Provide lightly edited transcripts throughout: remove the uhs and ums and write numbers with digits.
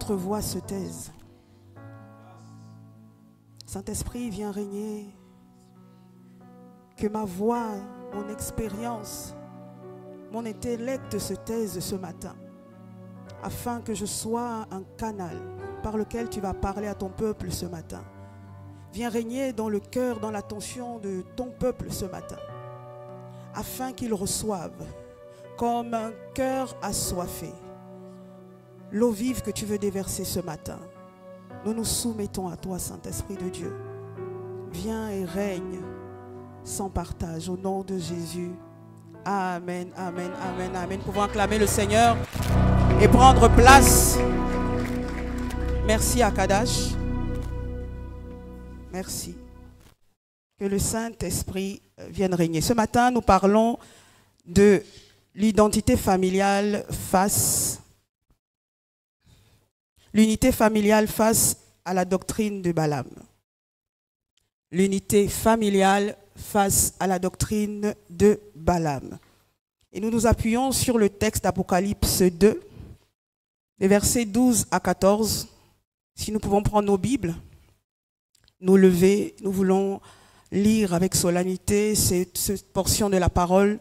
notre voix se taise. Saint-Esprit, viens régner. Que ma voix, mon expérience, mon intellect se taise ce matin, afin que je sois un canal par lequel tu vas parler à ton peuple ce matin. Viens régner dans le cœur, dans l'attention de ton peuple ce matin, afin qu'ils reçoivent comme un cœur assoiffé l'eau vive que tu veux déverser ce matin. Nous nous soumettons à toi, Saint-Esprit de Dieu. Viens et règne sans partage, au nom de Jésus. Amen, amen, amen, amen. Nous pouvons acclamer le Seigneur et prendre place. Merci à Kadash. Merci. Que le Saint-Esprit vienne régner. Ce matin, nous parlons de l'identité familiale face, l'unité familiale face à la doctrine de Balaam. L'unité familiale face à la doctrine de Balaam. Et nous nous appuyons sur le texte d'Apocalypse 2, les versets 12 à 14. Si nous pouvons prendre nos Bibles, nous lever, nous voulons lire avec solennité cette portion de la parole.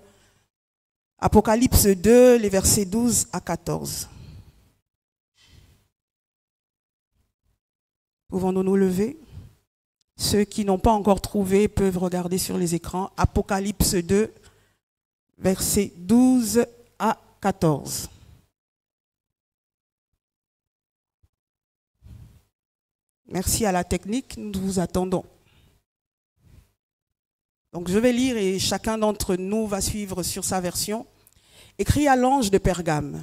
Apocalypse 2, les versets 12 à 14. Pouvons-nous nous lever? Ceux qui n'ont pas encore trouvé peuvent regarder sur les écrans. Apocalypse 2, versets 12 à 14. Merci à la technique, nous vous attendons. Donc je vais lire et chacun d'entre nous va suivre sur sa version. Écrit à l'ange de Pergame.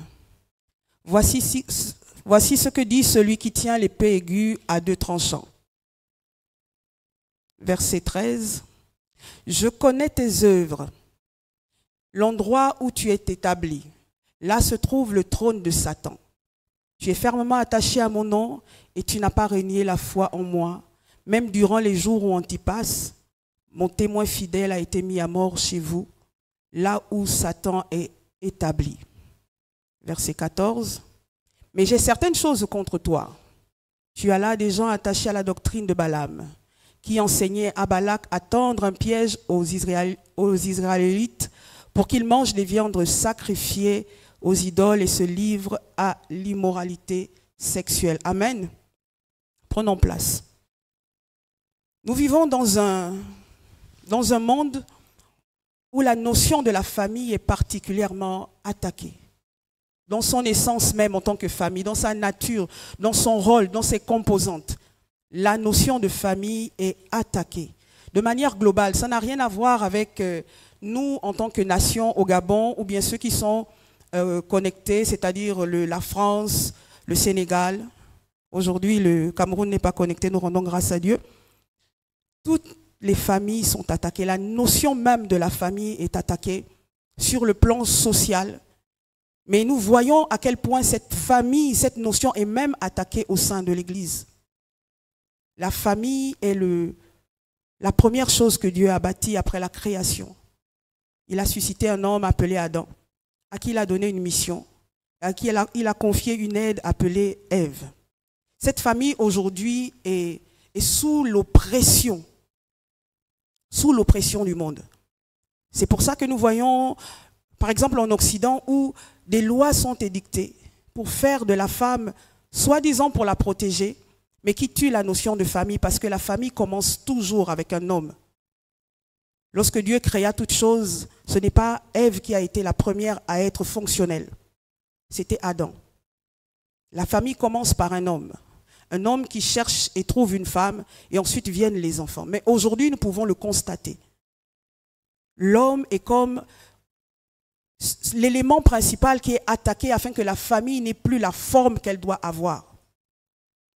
Voici ce que dit celui qui tient l'épée aiguë à deux tranchants. Verset 13. Je connais tes œuvres, l'endroit où tu es établi. Là se trouve le trône de Satan. Tu es fermement attaché à mon nom et tu n'as pas renié la foi en moi. Même durant les jours où Antipas, mon témoin fidèle, a été mis à mort chez vous, là où Satan est établi. Verset 14. Mais j'ai certaines choses contre toi. Tu as là des gens attachés à la doctrine de Balaam, qui enseignait à Balak à tendre un piège aux Israélites pour qu'ils mangent des viandes sacrifiées aux idoles et se livrent à l'immoralité sexuelle. Amen. Prenons place. Nous vivons dans un monde où la notion de la famille est particulièrement attaquée. Dans son essence même en tant que famille, dans sa nature, dans son rôle, dans ses composantes. La notion de famille est attaquée. De manière globale, ça n'a rien à voir avec nous en tant que nation au Gabon ou bien ceux qui sont connectés, c'est-à-dire la France, le Sénégal. Aujourd'hui, le Cameroun n'est pas connecté, nous rendons grâce à Dieu. Toutes les familles sont attaquées. La notion même de la famille est attaquée sur le plan social. Mais nous voyons à quel point cette famille, cette notion est même attaquée au sein de l'Église. La famille est la première chose que Dieu a bâtie après la création. Il a suscité un homme appelé Adam, à qui il a donné une mission, à qui il a confié une aide appelée Ève. Cette famille aujourd'hui est sous l'oppression du monde. C'est pour ça que nous voyons, par exemple en Occident, où des lois sont édictées pour faire de la femme, soi-disant pour la protéger, mais qui tue la notion de famille parce que la famille commence toujours avec un homme. Lorsque Dieu créa toutes choses, ce n'est pas Ève qui a été la première à être fonctionnelle. C'était Adam. La famille commence par un homme qui cherche et trouve une femme et ensuite viennent les enfants. Mais aujourd'hui, nous pouvons le constater. L'homme est comme l'élément principal qui est attaqué afin que la famille n'ait plus la forme qu'elle doit avoir.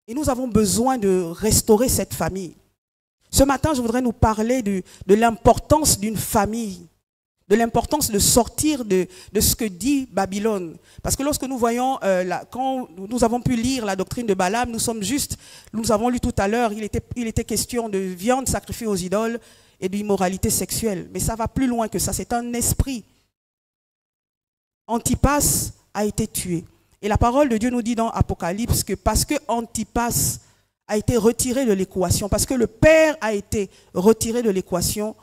Et nous avons besoin de restaurer cette famille. Ce matin, je voudrais nous parler de l'importance d'une famille, de l'importance de sortir de ce que dit Babylone. Parce que lorsque nous voyons, quand nous avons pu lire la doctrine de Balaam, nous avons lu tout à l'heure, il était question de viande sacrifiée aux idoles et d'immoralité sexuelle. Mais ça va plus loin que ça, c'est un esprit. Antipas a été tué. Et la parole de Dieu nous dit dans Apocalypse que parce que Antipas a été retiré de l'équation, parce que le Père a été retiré de l'équation,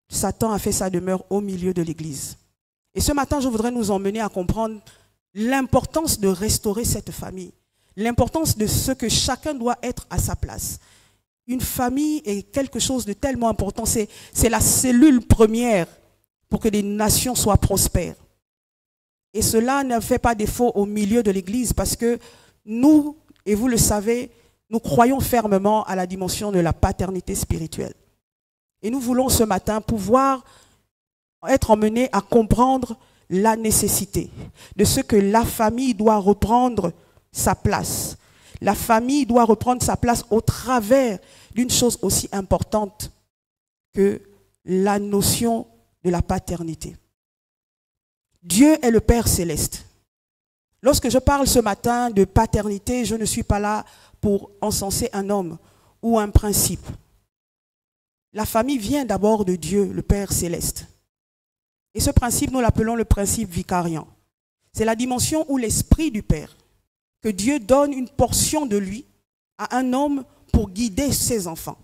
Satan a fait sa demeure au milieu de l'Église. Et ce matin, je voudrais nous emmener à comprendre l'importance de restaurer cette famille, l'importance de ce que chacun doit être à sa place. Une famille est quelque chose de tellement important, c'est la cellule première pour que les nations soient prospères. Et cela ne fait pas défaut au milieu de l'Église parce que nous, et vous le savez, nous croyons fermement à la dimension de la paternité spirituelle. Et nous voulons ce matin pouvoir être emmenés à comprendre la nécessité de ce que la famille doit reprendre sa place. La famille doit reprendre sa place au travers d'une chose aussi importante que la notion de la paternité. Dieu est le Père céleste. Lorsque je parle ce matin de paternité, je ne suis pas là pour encenser un homme ou un principe. La famille vient d'abord de Dieu, le Père céleste. Et ce principe, nous l'appelons le principe vicariant. C'est la dimension où l'esprit du Père, que Dieu donne une portion de lui à un homme pour guider ses enfants.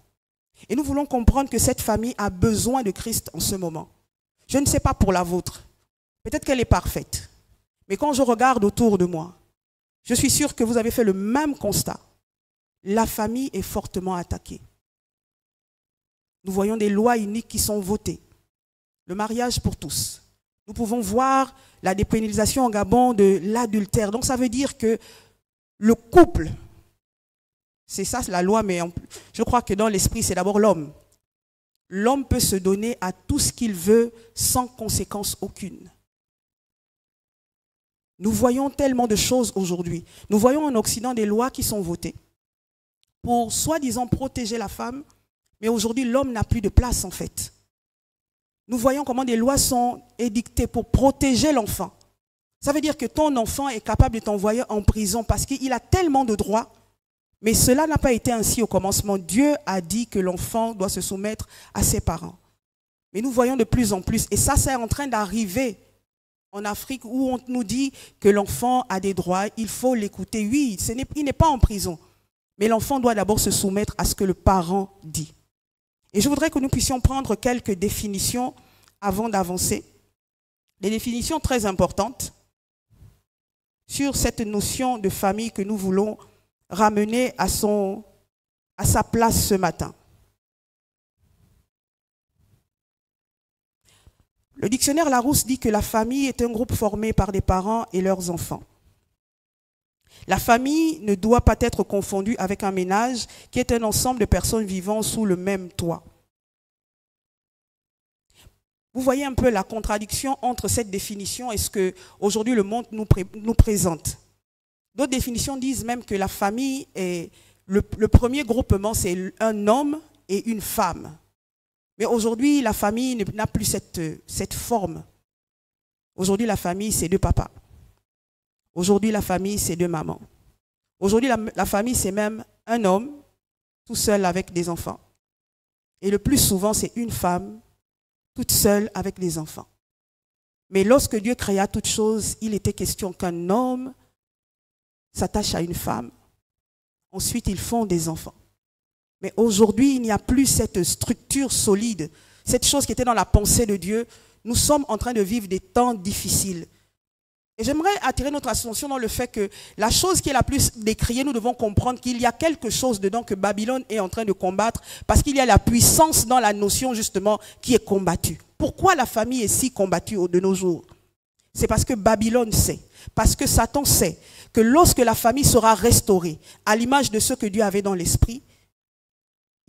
Et nous voulons comprendre que cette famille a besoin de Christ en ce moment. Je ne sais pas pour la vôtre. Peut-être qu'elle est parfaite. Mais quand je regarde autour de moi, je suis sûr que vous avez fait le même constat. La famille est fortement attaquée. Nous voyons des lois iniques qui sont votées. Le mariage pour tous. Nous pouvons voir la dépénalisation au Gabon de l'adultère. Donc ça veut dire que le couple, c'est ça la loi, mais je crois que dans l'esprit, c'est d'abord l'homme. L'homme peut se donner à tout ce qu'il veut sans conséquence aucune. Nous voyons tellement de choses aujourd'hui. Nous voyons en Occident des lois qui sont votées pour soi-disant protéger la femme, mais aujourd'hui l'homme n'a plus de place en fait. Nous voyons comment des lois sont édictées pour protéger l'enfant. Ça veut dire que ton enfant est capable de t'envoyer en prison parce qu'il a tellement de droits, mais cela n'a pas été ainsi au commencement. Dieu a dit que l'enfant doit se soumettre à ses parents. Mais nous voyons de plus en plus, et ça c'est en train d'arriver en Afrique où on nous dit que l'enfant a des droits, il faut l'écouter. Oui, il n'est pas en prison, mais l'enfant doit d'abord se soumettre à ce que le parent dit. Et je voudrais que nous puissions prendre quelques définitions avant d'avancer. Des définitions très importantes sur cette notion de famille que nous voulons ramener à sa place ce matin. Le dictionnaire Larousse dit que la famille est un groupe formé par des parents et leurs enfants. La famille ne doit pas être confondue avec un ménage qui est un ensemble de personnes vivant sous le même toit. Vous voyez un peu la contradiction entre cette définition et ce que aujourd'hui le monde nous présente. D'autres définitions disent même que la famille est le premier groupement, c'est un homme et une femme. Mais aujourd'hui, la famille n'a plus cette forme. Aujourd'hui, la famille, c'est deux papas. Aujourd'hui, la famille, c'est deux mamans. Aujourd'hui, la famille, c'est même un homme tout seul avec des enfants. Et le plus souvent, c'est une femme toute seule avec des enfants. Mais lorsque Dieu créa toutes choses, il était question qu'un homme s'attache à une femme. Ensuite, ils font des enfants. Mais aujourd'hui, il n'y a plus cette structure solide, cette chose qui était dans la pensée de Dieu. Nous sommes en train de vivre des temps difficiles. Et j'aimerais attirer notre attention dans le fait que la chose qui est la plus décriée, nous devons comprendre qu'il y a quelque chose dedans que Babylone est en train de combattre parce qu'il y a la puissance dans la notion justement qui est combattue. Pourquoi la famille est si combattue de nos jours? C'est parce que Babylone sait, parce que Satan sait que lorsque la famille sera restaurée à l'image de ce que Dieu avait dans l'esprit,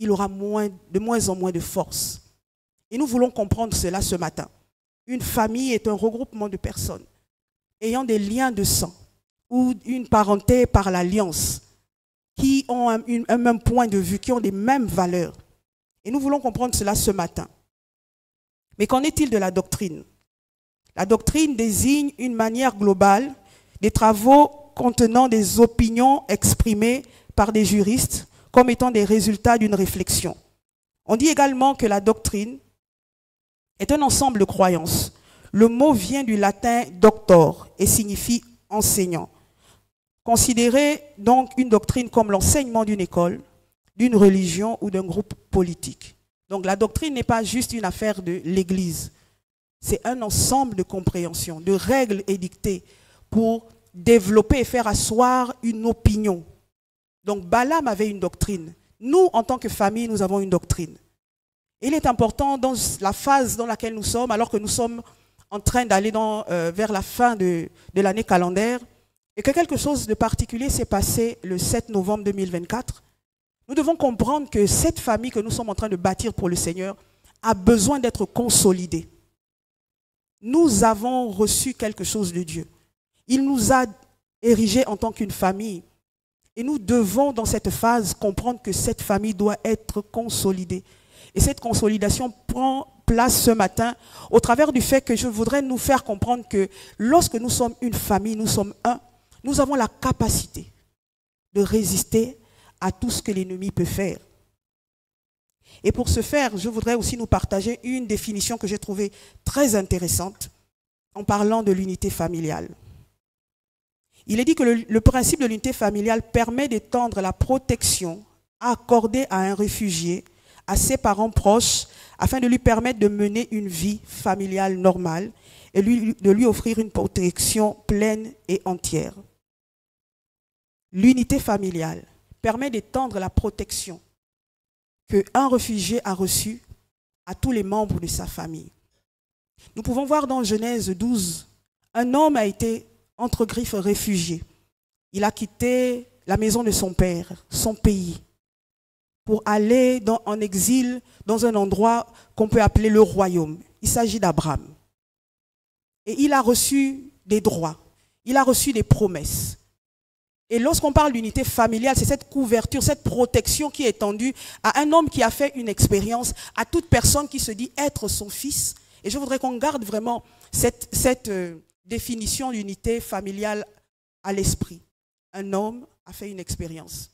il aura de moins en moins de force. Et nous voulons comprendre cela ce matin. Une famille est un regroupement de personnes ayant des liens de sang ou une parenté par l'alliance, qui ont un même point de vue, qui ont les mêmes valeurs. Et nous voulons comprendre cela ce matin. Mais qu'en est-il de la doctrine? La doctrine désigne une manière globale des travaux contenant des opinions exprimées par des juristes comme étant des résultats d'une réflexion. On dit également que la doctrine est un ensemble de croyances. Le mot vient du latin doctor et signifie enseignants. Considérez donc une doctrine comme l'enseignement d'une école, d'une religion ou d'un groupe politique. Donc la doctrine n'est pas juste une affaire de l'Église. C'est un ensemble de compréhensions, de règles édictées pour développer et faire asseoir une opinion. Donc Balaam avait une doctrine. Nous, en tant que famille, nous avons une doctrine. Il est important dans la phase dans laquelle nous sommes, alors que nous sommes en train d'aller vers la fin de l'année calendaire, et que quelque chose de particulier s'est passé le 7 novembre 2024, nous devons comprendre que cette famille que nous sommes en train de bâtir pour le Seigneur a besoin d'être consolidée. Nous avons reçu quelque chose de Dieu. Il nous a érigés en tant qu'une famille. Et nous devons, dans cette phase, comprendre que cette famille doit être consolidée. Et cette consolidation prend place ce matin au travers du fait que je voudrais nous faire comprendre que lorsque nous sommes une famille, nous sommes un, nous avons la capacité de résister à tout ce que l'ennemi peut faire. Et pour ce faire, je voudrais aussi nous partager une définition que j'ai trouvée très intéressante en parlant de l'unité familiale. Il est dit que le principe de l'unité familiale permet d'étendre la protection accordée à un réfugié, à ses parents proches, afin de lui permettre de mener une vie familiale normale et de lui offrir une protection pleine et entière. L'unité familiale permet d'étendre la protection qu'un réfugié a reçue à tous les membres de sa famille. Nous pouvons voir dans Genèse 12, un homme a été entre griffes réfugié. Il a quitté la maison de son père, son pays, pour aller en exil dans un endroit qu'on peut appeler le royaume. Il s'agit d'Abraham. Et il a reçu des droits, il a reçu des promesses. Et lorsqu'on parle d'unité familiale, c'est cette couverture, cette protection qui est tendue à un homme qui a fait une expérience, à toute personne qui se dit être son fils. Et je voudrais qu'on garde vraiment cette définition d'unité familiale à l'esprit. Un homme a fait une expérience.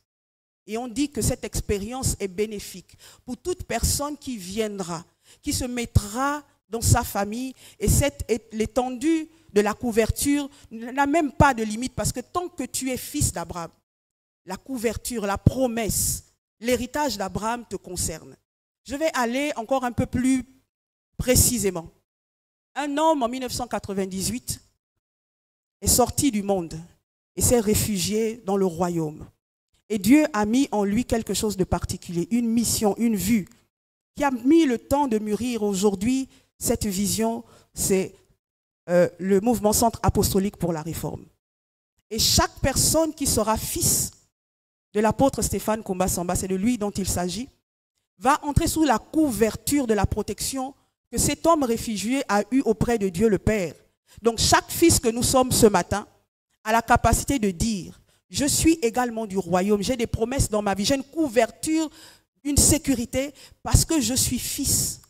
Et on dit que cette expérience est bénéfique pour toute personne qui viendra, qui se mettra dans sa famille. Et l'étendue de la couverture n'a même pas de limite, parce que tant que tu es fils d'Abraham, la couverture, la promesse, l'héritage d'Abraham te concerne. Je vais aller encore un peu plus précisément. Un homme en 1998 est sorti du monde et s'est réfugié dans le royaume. Et Dieu a mis en lui quelque chose de particulier, une mission, une vue, qui a mis le temps de mûrir. Aujourd'hui, cette vision, c'est le mouvement Centre apostolique pour la réforme. Et chaque personne qui sera fils de l'apôtre Stéphane Komba Samba, c'est de lui dont il s'agit, va entrer sous la couverture de la protection que cet homme réfugié a eue auprès de Dieu le Père. Donc chaque fils que nous sommes ce matin a la capacité de dire: je suis également du royaume, j'ai des promesses dans ma vie, j'ai une couverture, une sécurité, parce que je suis fils.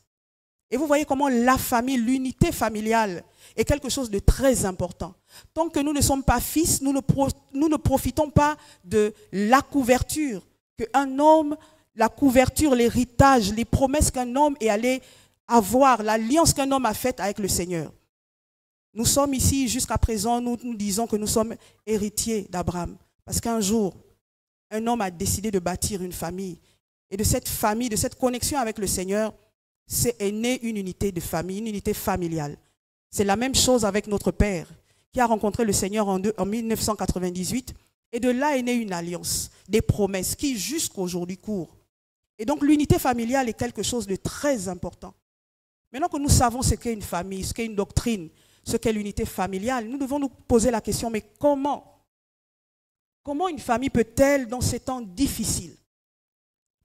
Et vous voyez comment la famille, l'unité familiale est quelque chose de très important. Tant que nous ne sommes pas fils, nous ne profitons pas de la couverture qu'un homme, la couverture, l'héritage, les promesses qu'un homme est allé avoir, l'alliance qu'un homme a faite avec le Seigneur. Nous sommes ici, jusqu'à présent, nous disons que nous sommes héritiers d'Abraham. Parce qu'un jour, un homme a décidé de bâtir une famille. Et de cette famille, de cette connexion avec le Seigneur, est née une unité de famille, une unité familiale. C'est la même chose avec notre Père, qui a rencontré le Seigneur en 1998. Et de là est née une alliance, des promesses qui jusqu'à aujourd'hui courent. Et donc l'unité familiale est quelque chose de très important. Maintenant que nous savons ce qu'est une famille, ce qu'est une doctrine, ce qu'est l'unité familiale, nous devons nous poser la question, mais comment une famille peut-elle, dans ces temps difficiles,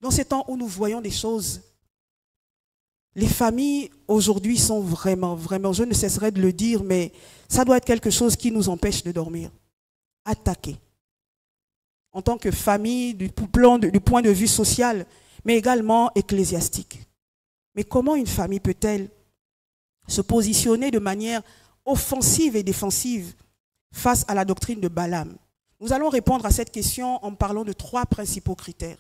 dans ces temps où nous voyons des choses, les familles aujourd'hui sont vraiment, je ne cesserai de le dire, mais ça doit être quelque chose qui nous empêche de dormir, attaquées. En tant que famille, du point de vue social, mais également ecclésiastique. Mais comment une famille peut-elle se positionner de manière offensive et défensive face à la doctrine de Balaam? Nous allons répondre à cette question en parlant de 3 principaux critères.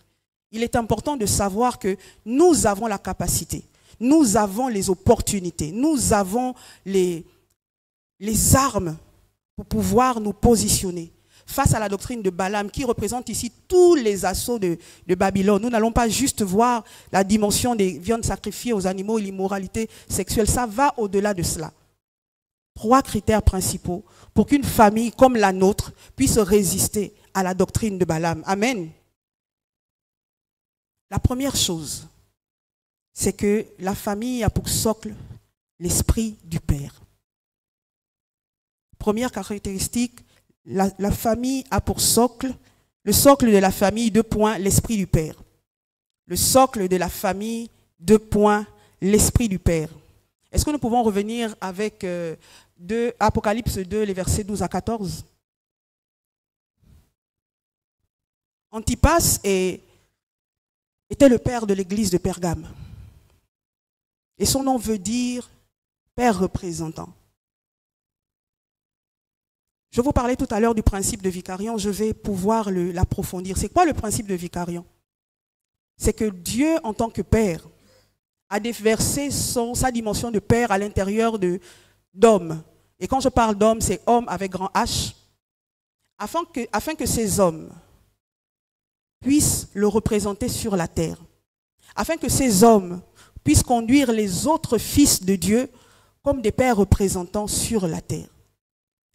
Il est important de savoir que nous avons la capacité, nous avons les opportunités, nous avons les armes pour pouvoir nous positionner face à la doctrine de Balaam qui représente ici tous les assauts de Babylone. Nous n'allons pas juste voir la dimension des viandes sacrifiées aux animaux et l'immoralité sexuelle. Ça va au-delà de cela. 3 critères principaux pour qu'une famille comme la nôtre puisse résister à la doctrine de Balaam. Amen. La première chose, c'est que la famille a pour socle l'esprit du Père. Première caractéristique, la famille a pour socle, le socle de la famille, 2 points, l'esprit du Père. Le socle de la famille, 2 points, l'esprit du Père. Est-ce que nous pouvons revenir avec Apocalypse 2, les versets 12 à 14? Antipas était le père de l'église de Pergame. Et son nom veut dire père représentant. Je vous parlais tout à l'heure du principe de vicariant, je vais pouvoir l'approfondir. C'est quoi le principe de vicariant? C'est que Dieu, en tant que père, a déversé sa dimension de père à l'intérieur d'hommes. Et quand je parle d'hommes, c'est homme avec grand H, afin que ces hommes puissent le représenter sur la terre, afin que ces hommes puissent conduire les autres fils de Dieu comme des pères représentants sur la terre.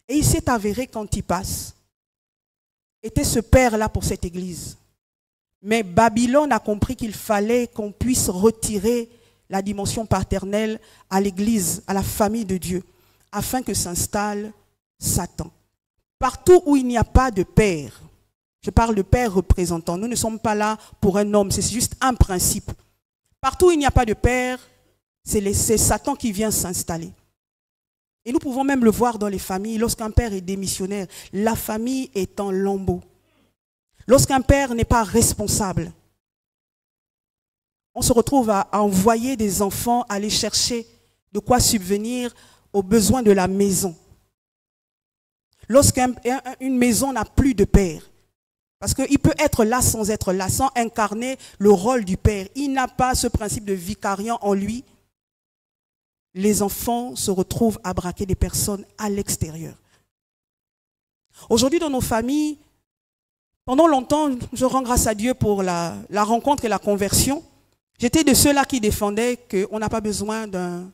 Et il s'est avéré qu'Antipas était ce père-là pour cette église. Mais Babylone a compris qu'il fallait qu'on puisse retirer la dimension paternelle à l'église, à la famille de Dieu, afin que s'installe Satan. Partout où il n'y a pas de père, je parle de père représentant, nous ne sommes pas là pour un homme, c'est juste un principe. Partout où il n'y a pas de père, c'est Satan qui vient s'installer. Et nous pouvons même le voir dans les familles. Lorsqu'un père est démissionnaire, la famille est en lambeaux. Lorsqu'un père n'est pas responsable, on se retrouve à envoyer des enfants aller chercher de quoi subvenir aux besoins de la maison. Lorsqu'une maison n'a plus de père, parce qu'il peut être là sans être là, sans incarner le rôle du père, il n'a pas ce principe de vicariant en lui. Les enfants se retrouvent à braquer des personnes à l'extérieur. Aujourd'hui, dans nos familles, pendant longtemps, je rends grâce à Dieu pour la rencontre et la conversion. J'étais de ceux-là qui défendaient qu'on n'a pas besoin d'un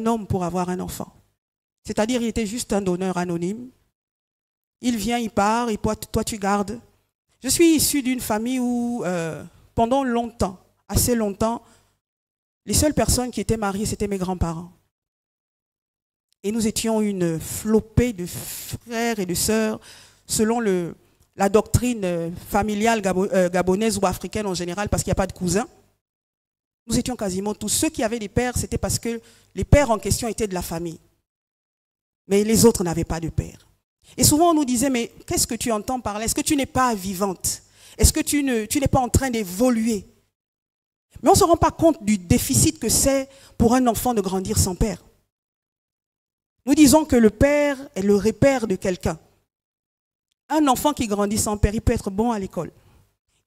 homme pour avoir un enfant. C'est-à-dire, il était juste un donneur anonyme. Il vient, il part, et toi tu gardes. Je suis issu d'une famille où, pendant longtemps, assez longtemps, les seules personnes qui étaient mariées, c'était mes grands-parents. Et nous étions une flopée de frères et de sœurs, selon la doctrine familiale gabonaise ou africaine en général, parce qu'il n'y a pas de cousins. Nous étions quasiment tous. Ceux qui avaient des pères, c'était parce que les pères en question étaient de la famille. Mais les autres n'avaient pas de père. Et souvent on nous disait, mais qu'est-ce que tu entends par là? Est-ce que tu n'es pas vivante? Est-ce que tu n'es pas en train d'évoluer? Mais on ne se rend pas compte du déficit que c'est pour un enfant de grandir sans père. Nous disons que le père est le repère de quelqu'un. Un enfant qui grandit sans père, il peut être bon à l'école.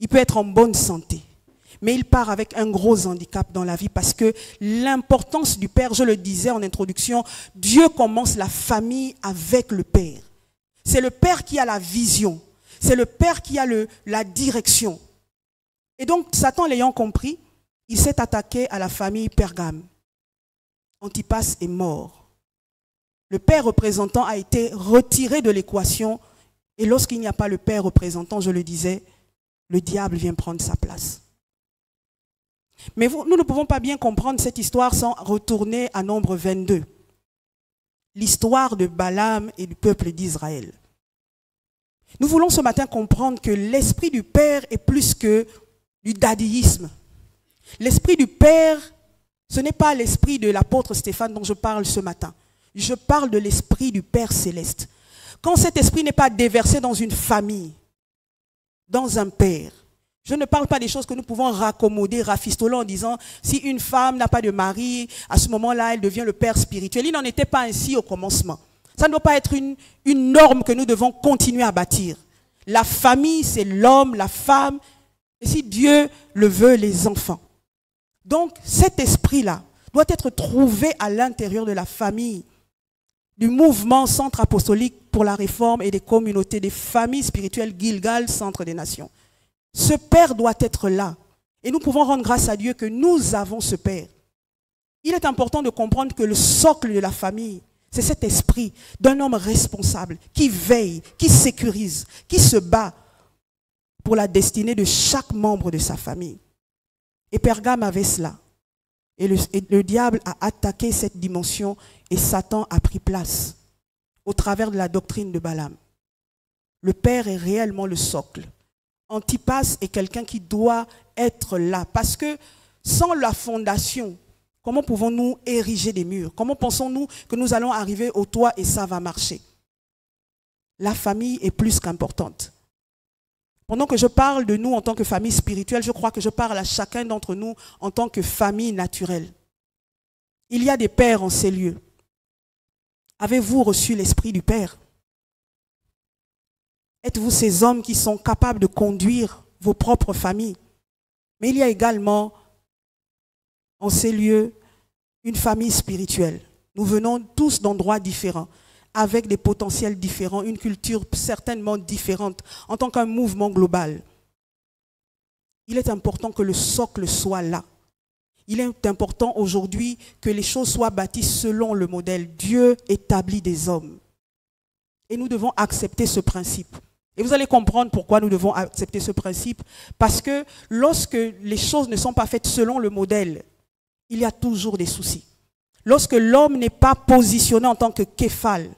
Il peut être en bonne santé. Mais il part avec un gros handicap dans la vie parce que l'importance du père, je le disais en introduction, Dieu commence la famille avec le père. C'est le père qui a la vision. C'est le père qui a la direction. Et donc, Satan l'ayant compris, il s'est attaqué à la famille Pergame. Antipas est mort. Le père représentant a été retiré de l'équation. Et lorsqu'il n'y a pas le père représentant, je le disais, le diable vient prendre sa place. Mais nous ne pouvons pas bien comprendre cette histoire sans retourner à Nombre 22. L'histoire de Balaam et du peuple d'Israël. Nous voulons ce matin comprendre que l'esprit du Père est plus que du daddyisme. L'esprit du Père, ce n'est pas l'esprit de l'apôtre Stéphane dont je parle ce matin. Je parle de l'esprit du Père céleste. Quand cet esprit n'est pas déversé dans une famille, dans un père, je ne parle pas des choses que nous pouvons raccommoder, rafistoler en disant si une femme n'a pas de mari, à ce moment-là, elle devient le père spirituel. Il n'en était pas ainsi au commencement. Ça ne doit pas être une norme que nous devons continuer à bâtir. La famille, c'est l'homme, la femme, et si Dieu le veut, les enfants. Donc, cet esprit-là doit être trouvé à l'intérieur de la famille. du mouvement Centre apostolique pour la réforme et des communautés, des familles spirituelles Gilgal, Centre des nations. Ce Père doit être là. Et nous pouvons rendre grâce à Dieu que nous avons ce Père. Il est important de comprendre que le socle de la famille, c'est cet esprit d'un homme responsable qui veille, qui sécurise, qui se bat pour la destinée de chaque membre de sa famille. Et Pergame avait cela. Et le diable a attaqué cette dimension et Satan a pris place au travers de la doctrine de Balaam. Le Père est réellement le socle. Antipas est quelqu'un qui doit être là. Parce que sans la fondation, comment pouvons-nous ériger des murs? Comment pensons-nous que nous allons arriver au toit et ça va marcher? La famille est plus qu'importante. Pendant que je parle de nous en tant que famille spirituelle, je crois que je parle à chacun d'entre nous en tant que famille naturelle. Il y a des pères en ces lieux. Avez-vous reçu l'esprit du Père? Êtes-vous ces hommes qui sont capables de conduire vos propres familles? Mais il y a également en ces lieux une famille spirituelle. Nous venons tous d'endroits différents, avec des potentiels différents, une culture certainement différente, en tant qu'un mouvement global. Il est important que le socle soit là. Il est important aujourd'hui que les choses soient bâties selon le modèle. Dieu établit des hommes. Et nous devons accepter ce principe. Et vous allez comprendre pourquoi nous devons accepter ce principe. Parce que lorsque les choses ne sont pas faites selon le modèle, il y a toujours des soucis. Lorsque l'homme n'est pas positionné en tant que képhale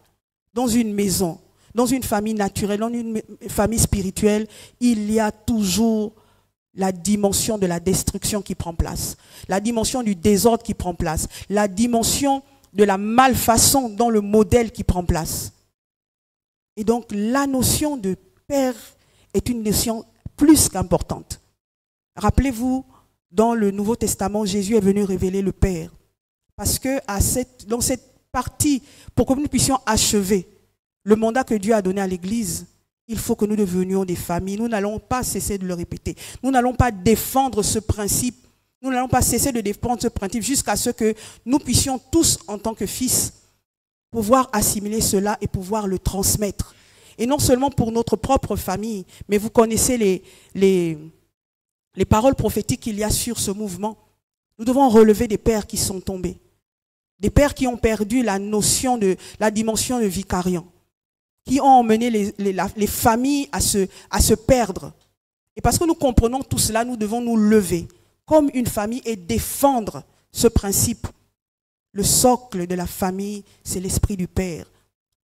dans une maison, dans une famille naturelle, dans une famille spirituelle, il y a toujours la dimension de la destruction qui prend place, la dimension du désordre qui prend place, la dimension de la malfaçon dans le modèle qui prend place. Et donc la notion de Père est une notion plus qu'importante. Rappelez-vous, dans le Nouveau Testament, Jésus est venu révéler le Père. Parce que dans cette partie, pour que nous puissions achever le mandat que Dieu a donné à l'Église, il faut que nous devenions des familles. Nous n'allons pas cesser de le répéter. Nous n'allons pas défendre ce principe. Nous n'allons pas cesser de défendre ce principe jusqu'à ce que nous puissions tous, en tant que fils, pouvoir assimiler cela et pouvoir le transmettre. Et non seulement pour notre propre famille, mais vous connaissez les paroles prophétiques qu'il y a sur ce mouvement. Nous devons relever des pères qui sont tombés. Des pères qui ont perdu la notion de la dimension de vicariat, qui ont emmené les familles à se perdre. Et parce que nous comprenons tout cela, nous devons nous lever comme une famille et défendre ce principe. Le socle de la famille, c'est l'esprit du Père.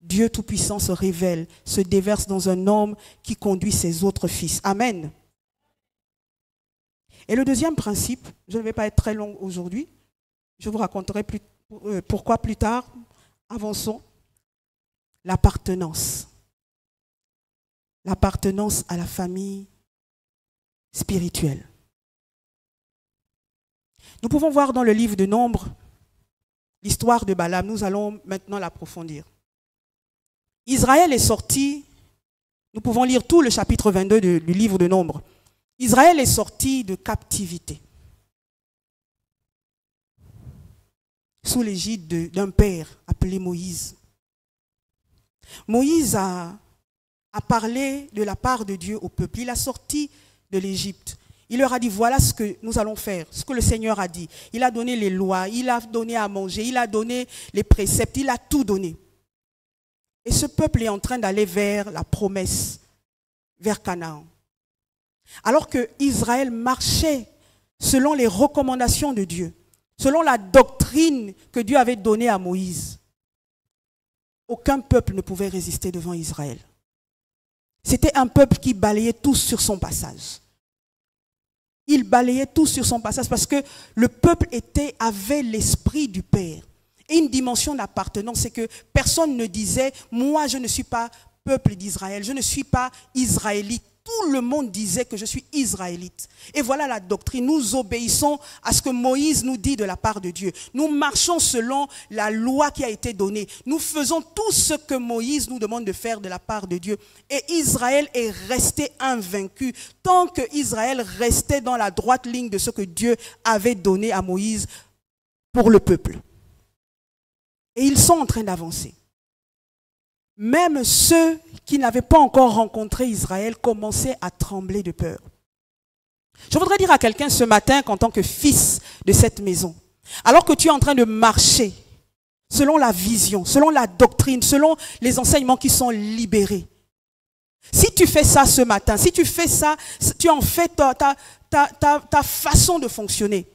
Dieu Tout-Puissant se révèle, se déverse dans un homme qui conduit ses autres fils. Amen. Et le deuxième principe, je ne vais pas être très long aujourd'hui, je vous raconterai pourquoi plus tard. Avançons. L'appartenance. L'appartenance à la famille spirituelle. Nous pouvons voir dans le livre de Nombres l'histoire de Balaam. Nous allons maintenant l'approfondir. Israël est sorti, nous pouvons lire tout le chapitre 22 du livre de Nombres. Israël est sorti de captivité sous l'égide d'un père appelé Moïse. Moïse a parlé de la part de Dieu au peuple. Il a sorti de l'Égypte. Il leur a dit, voilà ce que nous allons faire, ce que le Seigneur a dit. Il a donné les lois, il a donné à manger, il a donné les préceptes, il a tout donné. Et ce peuple est en train d'aller vers la promesse, vers Canaan. Alors que Israël marchait selon les recommandations de Dieu, selon la doctrine que Dieu avait donnée à Moïse, aucun peuple ne pouvait résister devant Israël. C'était un peuple qui balayait tout sur son passage. Il balayait tout sur son passage parce que le peuple avait l'esprit du Père. Et une dimension d'appartenance, c'est que personne ne disait « moi je ne suis pas peuple d'Israël, je ne suis pas israélite ». Tout le monde disait que je suis israélite. Et voilà la doctrine. Nous obéissons à ce que Moïse nous dit de la part de Dieu. Nous marchons selon la loi qui a été donnée. Nous faisons tout ce que Moïse nous demande de faire de la part de Dieu. Et Israël est resté invaincu tant que Israël restait dans la droite ligne de ce que Dieu avait donné à Moïse pour le peuple. Et ils sont en train d'avancer. même ceux qui n'avaient pas encore rencontré Israël commençaient à trembler de peur. Je voudrais dire à quelqu'un ce matin qu'en tant que fils de cette maison, alors que tu es en train de marcher selon la vision, selon la doctrine, selon les enseignements qui sont libérés, si tu fais ça ce matin, si tu fais ça, tu en fais ta façon de fonctionner.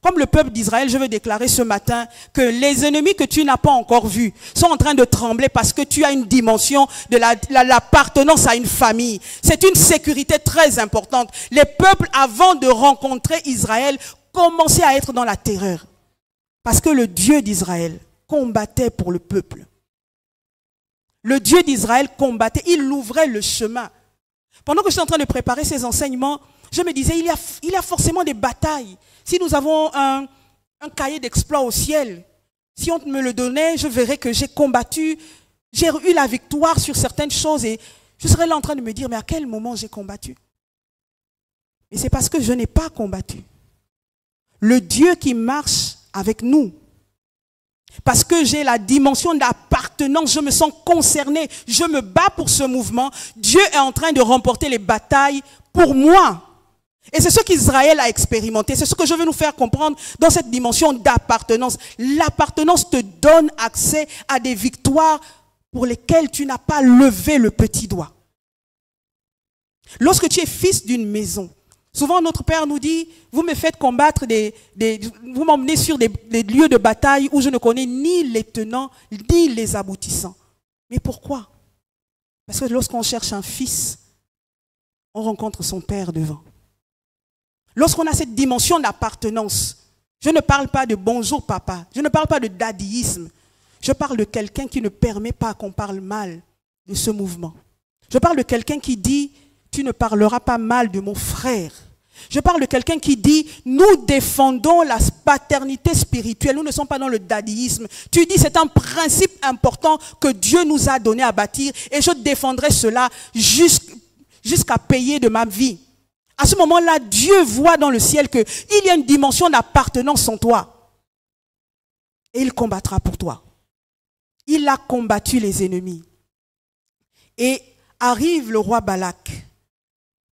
Comme le peuple d'Israël, je veux déclarer ce matin que les ennemis que tu n'as pas encore vus sont en train de trembler parce que tu as une dimension de l'appartenance à une famille. C'est une sécurité très importante. Les peuples, avant de rencontrer Israël, commençaient à être dans la terreur. Parce que le Dieu d'Israël combattait pour le peuple. Le Dieu d'Israël combattait, il ouvrait le chemin. Pendant que je suis en train de préparer ces enseignements, je me disais, il y a forcément des batailles. Si nous avons un cahier d'exploits au ciel, si on me le donnait, je verrais que j'ai combattu, j'ai eu la victoire sur certaines choses et je serais là en train de me dire, mais à quel moment j'ai combattu? Et c'est parce que je n'ai pas combattu. Le Dieu qui marche avec nous, parce que j'ai la dimension d'appartenance, je me sens concerné, je me bats pour ce mouvement, Dieu est en train de remporter les batailles pour moi. Et c'est ce qu'Israël a expérimenté, c'est ce que je veux nous faire comprendre dans cette dimension d'appartenance. L'appartenance te donne accès à des victoires pour lesquelles tu n'as pas levé le petit doigt. Lorsque tu es fils d'une maison, souvent notre Père nous dit, vous me faites combattre, vous m'emmenez sur des lieux de bataille où je ne connais ni les tenants ni les aboutissants. Mais pourquoi? Parce que lorsqu'on cherche un fils, on rencontre son Père devant. Lorsqu'on a cette dimension d'appartenance, je ne parle pas de bonjour papa, je ne parle pas de daddyisme, je parle de quelqu'un qui ne permet pas qu'on parle mal de ce mouvement. Je parle de quelqu'un qui dit, tu ne parleras pas mal de mon frère. Je parle de quelqu'un qui dit, nous défendons la paternité spirituelle, nous ne sommes pas dans le daddyisme. Tu dis, c'est un principe important que Dieu nous a donné à bâtir et je défendrai cela jusqu'à payer de ma vie. À ce moment-là, Dieu voit dans le ciel qu'il y a une dimension d'appartenance en toi. Et il combattra pour toi. Il a combattu les ennemis. Et arrive le roi Balak.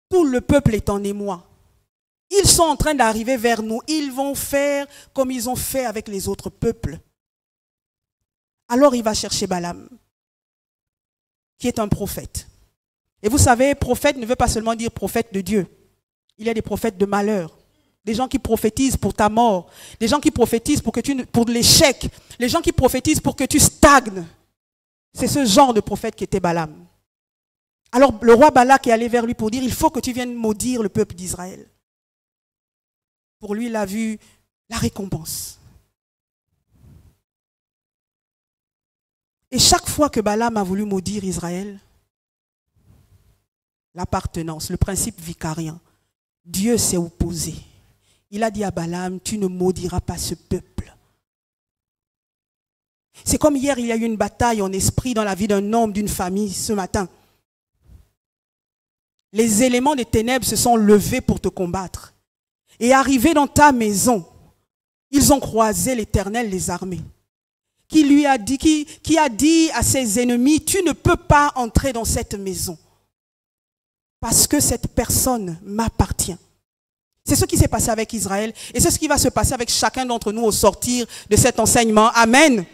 Tout le peuple est en émoi. Ils sont en train d'arriver vers nous. Ils vont faire comme ils ont fait avec les autres peuples. Alors il va chercher Balaam, qui est un prophète. Et vous savez, prophète ne veut pas seulement dire prophète de Dieu. Il y a des prophètes de malheur, des gens qui prophétisent pour ta mort, des gens qui prophétisent pour l'échec, les gens qui prophétisent pour que tu stagnes. C'est ce genre de prophète qui était Balaam. Alors le roi Balak est allé vers lui pour dire, il faut que tu viennes maudire le peuple d'Israël. Pour lui, il a vu la récompense. Et chaque fois que Balaam a voulu maudire Israël, l'appartenance, le principe vicarien, Dieu s'est opposé. Il a dit à Balaam, tu ne maudiras pas ce peuple. C'est comme hier, il y a eu une bataille en esprit dans la vie d'un homme, d'une famille, ce matin. Les éléments des ténèbres se sont levés pour te combattre. Et arrivés dans ta maison, ils ont croisé l'Éternel des armées, qui a dit à ses ennemis, tu ne peux pas entrer dans cette maison. Parce que cette personne m'appartient. C'est ce qui s'est passé avec Israël et c'est ce qui va se passer avec chacun d'entre nous au sortir de cet enseignement. Amen.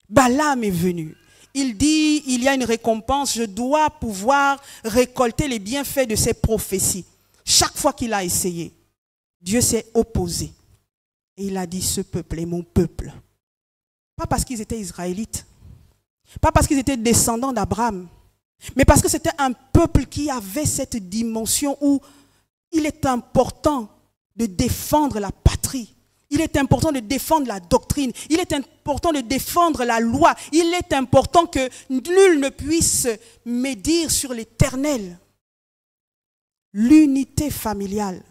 Balaam est venu. Il dit, il y a une récompense, je dois pouvoir récolter les bienfaits de ces prophéties. Chaque fois qu'il a essayé, Dieu s'est opposé. Et il a dit, ce peuple est mon peuple. Pas parce qu'ils étaient israélites, pas parce qu'ils étaient descendants d'Abraham, mais parce que c'était un peuple qui avait cette dimension où il est important de défendre la patrie. Il est important de défendre la doctrine. Il est important de défendre la loi. Il est important que nul ne puisse médire sur l'Éternel. L'unité familiale.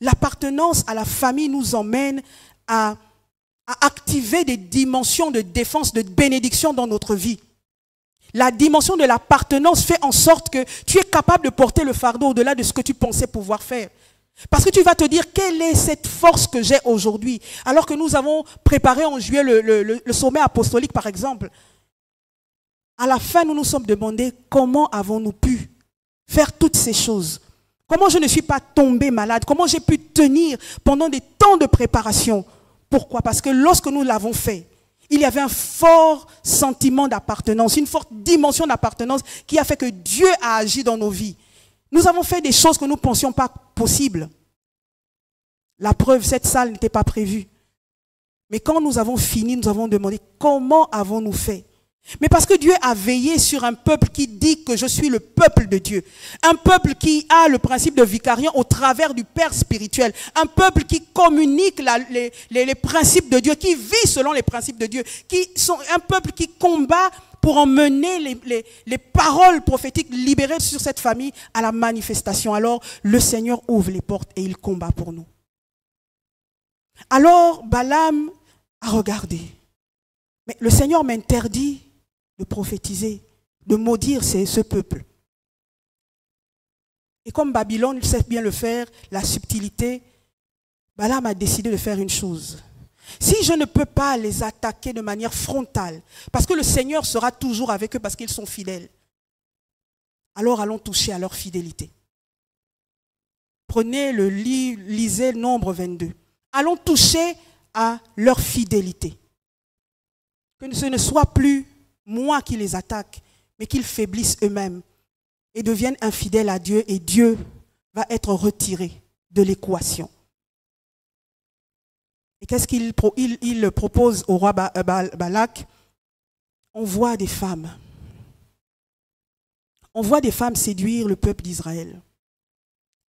L'appartenance à la famille nous emmène à activer des dimensions de défense, de bénédiction dans notre vie. La dimension de l'appartenance fait en sorte que tu es capable de porter le fardeau au-delà de ce que tu pensais pouvoir faire. Parce que tu vas te dire, quelle est cette force que j'ai aujourd'hui? Alors que nous avons préparé en juillet le sommet apostolique, par exemple. À la fin, nous nous sommes demandé comment avons-nous pu faire toutes ces choses? Comment je ne suis pas tombé malade? Comment j'ai pu tenir pendant des temps de préparation? Pourquoi? Parce que lorsque nous l'avons fait, il y avait un fort sentiment d'appartenance, une forte dimension d'appartenance qui a fait que Dieu a agi dans nos vies. Nous avons fait des choses que nous ne pensions pas possibles. La preuve, cette salle n'était pas prévue. Mais quand nous avons fini, nous avons demandé comment avons-nous fait? Mais parce que Dieu a veillé sur un peuple qui dit que je suis le peuple de Dieu. Un peuple qui a le principe de vicariat au travers du Père spirituel. Un peuple qui communique les principes de Dieu, qui vit selon les principes de Dieu. Un peuple qui combat pour emmener les paroles prophétiques libérées sur cette famille à la manifestation. Alors le Seigneur ouvre les portes et il combat pour nous. Alors Balaam a regardé. Mais le Seigneur m'interdit de prophétiser, de maudire ce peuple. Et comme Babylone sait bien le faire, la subtilité, Balaam a décidé de faire une chose. Si je ne peux pas les attaquer de manière frontale, parce que le Seigneur sera toujours avec eux parce qu'ils sont fidèles, alors allons toucher à leur fidélité. Prenez le livre, lisez Nombre 22. Allons toucher à leur fidélité. Que ce ne soit plus moi qui les attaque, mais qu'ils faiblissent eux-mêmes et deviennent infidèles à Dieu, et Dieu va être retiré de l'équation. Et qu'est-ce qu'il propose au roi Balak? On voit des femmes. On voit des femmes séduire le peuple d'Israël,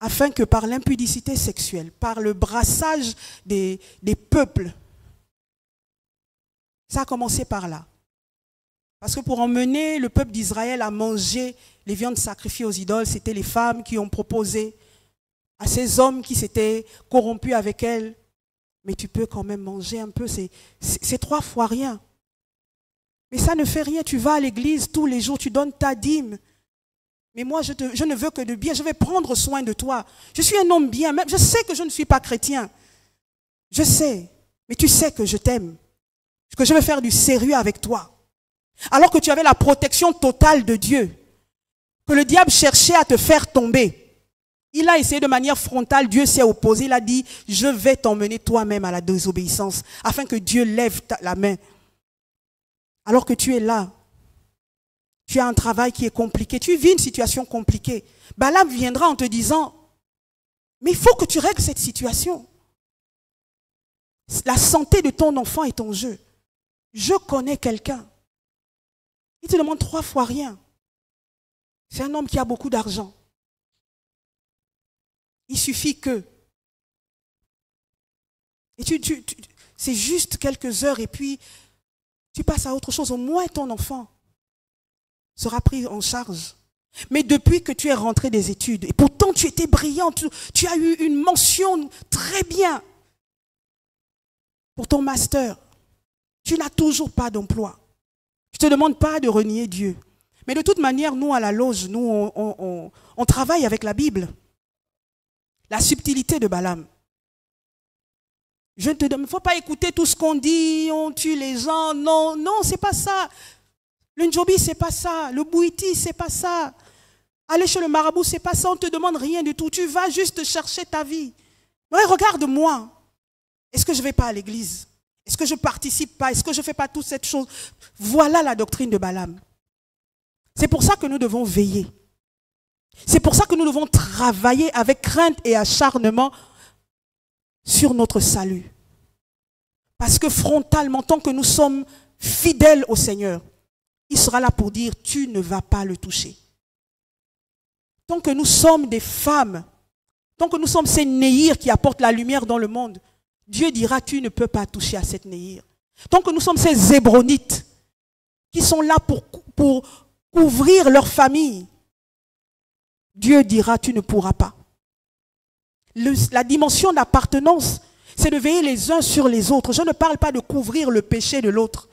afin que par l'impudicité sexuelle, par le brassage des peuples, ça a commencé par là. Parce que pour emmener le peuple d'Israël à manger les viandes sacrifiées aux idoles, c'était les femmes qui ont proposé à ces hommes qui s'étaient corrompus avec elles, mais tu peux quand même manger un peu, c'est 3 fois rien. Mais ça ne fait rien, tu vas à l'église tous les jours, tu donnes ta dîme. Mais moi, je ne veux que de bien, je vais prendre soin de toi. Je suis un homme bien, même je sais que je ne suis pas chrétien. Je sais, mais tu sais que je t'aime, que je vais faire du sérieux avec toi. Alors que tu avais la protection totale de Dieu, que le diable cherchait à te faire tomber. Il a essayé de manière frontale, Dieu s'est opposé, il a dit, je vais t'emmener toi-même à la désobéissance, afin que Dieu lève la main. Alors que tu es là, tu as un travail qui est compliqué, tu vis une situation compliquée. Balaam viendra en te disant, mais il faut que tu règles cette situation. La santé de ton enfant est en jeu. Je connais quelqu'un. Il te demande 3 fois rien. C'est un homme qui a beaucoup d'argent. Il suffit que. Et c'est juste quelques heures et puis tu passes à autre chose. Au moins ton enfant sera pris en charge. Mais depuis que tu es rentré des études, et pourtant tu étais brillant, tu as eu une mention très bien pour ton master, tu n'as toujours pas d'emploi. Je ne te demande pas de renier Dieu. Mais de toute manière, nous à la loge, nous on travaille avec la Bible. La subtilité de Balaam. Je ne te demande, il ne faut pas écouter tout ce qu'on dit, on tue les gens. Non, non, ce n'est pas ça. Le Njobi, ce n'est pas ça. Le Bouiti, ce n'est pas ça. Aller chez le marabout, ce n'est pas ça. On ne te demande rien du tout. Tu vas juste chercher ta vie. Mais regarde-moi. Est-ce que je ne vais pas à l'église? Est-ce que je ne participe pas? Est-ce que je ne fais pas toute cette chose? Voilà la doctrine de Balaam. C'est pour ça que nous devons veiller. C'est pour ça que nous devons travailler avec crainte et acharnement sur notre salut. Parce que frontalement, tant que nous sommes fidèles au Seigneur, il sera là pour dire, tu ne vas pas le toucher. Tant que nous sommes des femmes, tant que nous sommes ces néirs qui apportent la lumière dans le monde, Dieu dira, tu ne peux pas toucher à cette néir. Tant que nous sommes ces hébronites qui sont là pour couvrir leur famille, Dieu dira, tu ne pourras pas. La dimension d'appartenance, c'est de veiller les uns sur les autres. Je ne parle pas de couvrir le péché de l'autre.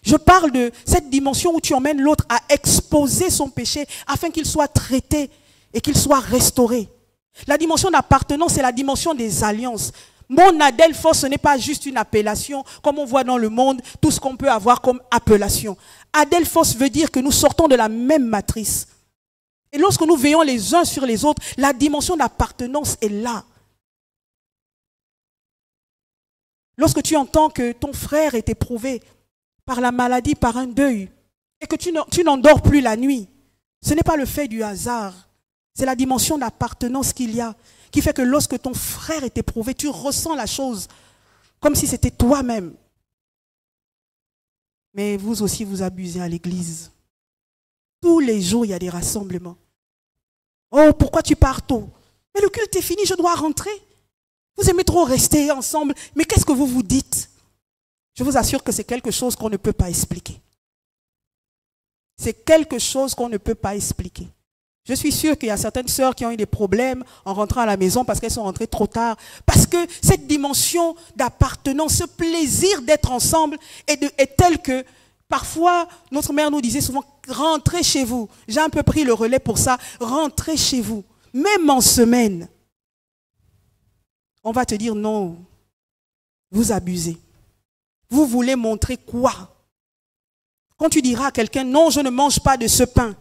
Je parle de cette dimension où tu emmènes l'autre à exposer son péché afin qu'il soit traité et qu'il soit restauré. La dimension d'appartenance, c'est la dimension des alliances. Mon Adelphos, ce n'est pas juste une appellation, comme on voit dans le monde, tout ce qu'on peut avoir comme appellation. Adelphos veut dire que nous sortons de la même matrice. Et lorsque nous veillons les uns sur les autres, la dimension d'appartenance est là. Lorsque tu entends que ton frère est éprouvé par la maladie, par un deuil, et que tu n'endors plus la nuit, ce n'est pas le fait du hasard. C'est la dimension d'appartenance qu'il y a, qui fait que lorsque ton frère est éprouvé, tu ressens la chose comme si c'était toi-même. Mais vous aussi, vous abusez à l'église. Tous les jours, il y a des rassemblements. Oh, pourquoi tu pars tôt? Mais le culte est fini, je dois rentrer. Vous aimez trop rester ensemble. Mais qu'est-ce que vous vous dites? Je vous assure que c'est quelque chose qu'on ne peut pas expliquer. C'est quelque chose qu'on ne peut pas expliquer. Je suis sûre qu'il y a certaines sœurs qui ont eu des problèmes en rentrant à la maison parce qu'elles sont rentrées trop tard. Parce que cette dimension d'appartenance, ce plaisir d'être ensemble est tel que parfois, notre mère nous disait souvent, rentrez chez vous. J'ai un peu pris le relais pour ça. Rentrez chez vous. Même en semaine, on va te dire non, vous abusez. Vous voulez montrer quoi? Quand tu diras à quelqu'un, non, je ne mange pas de ce pain,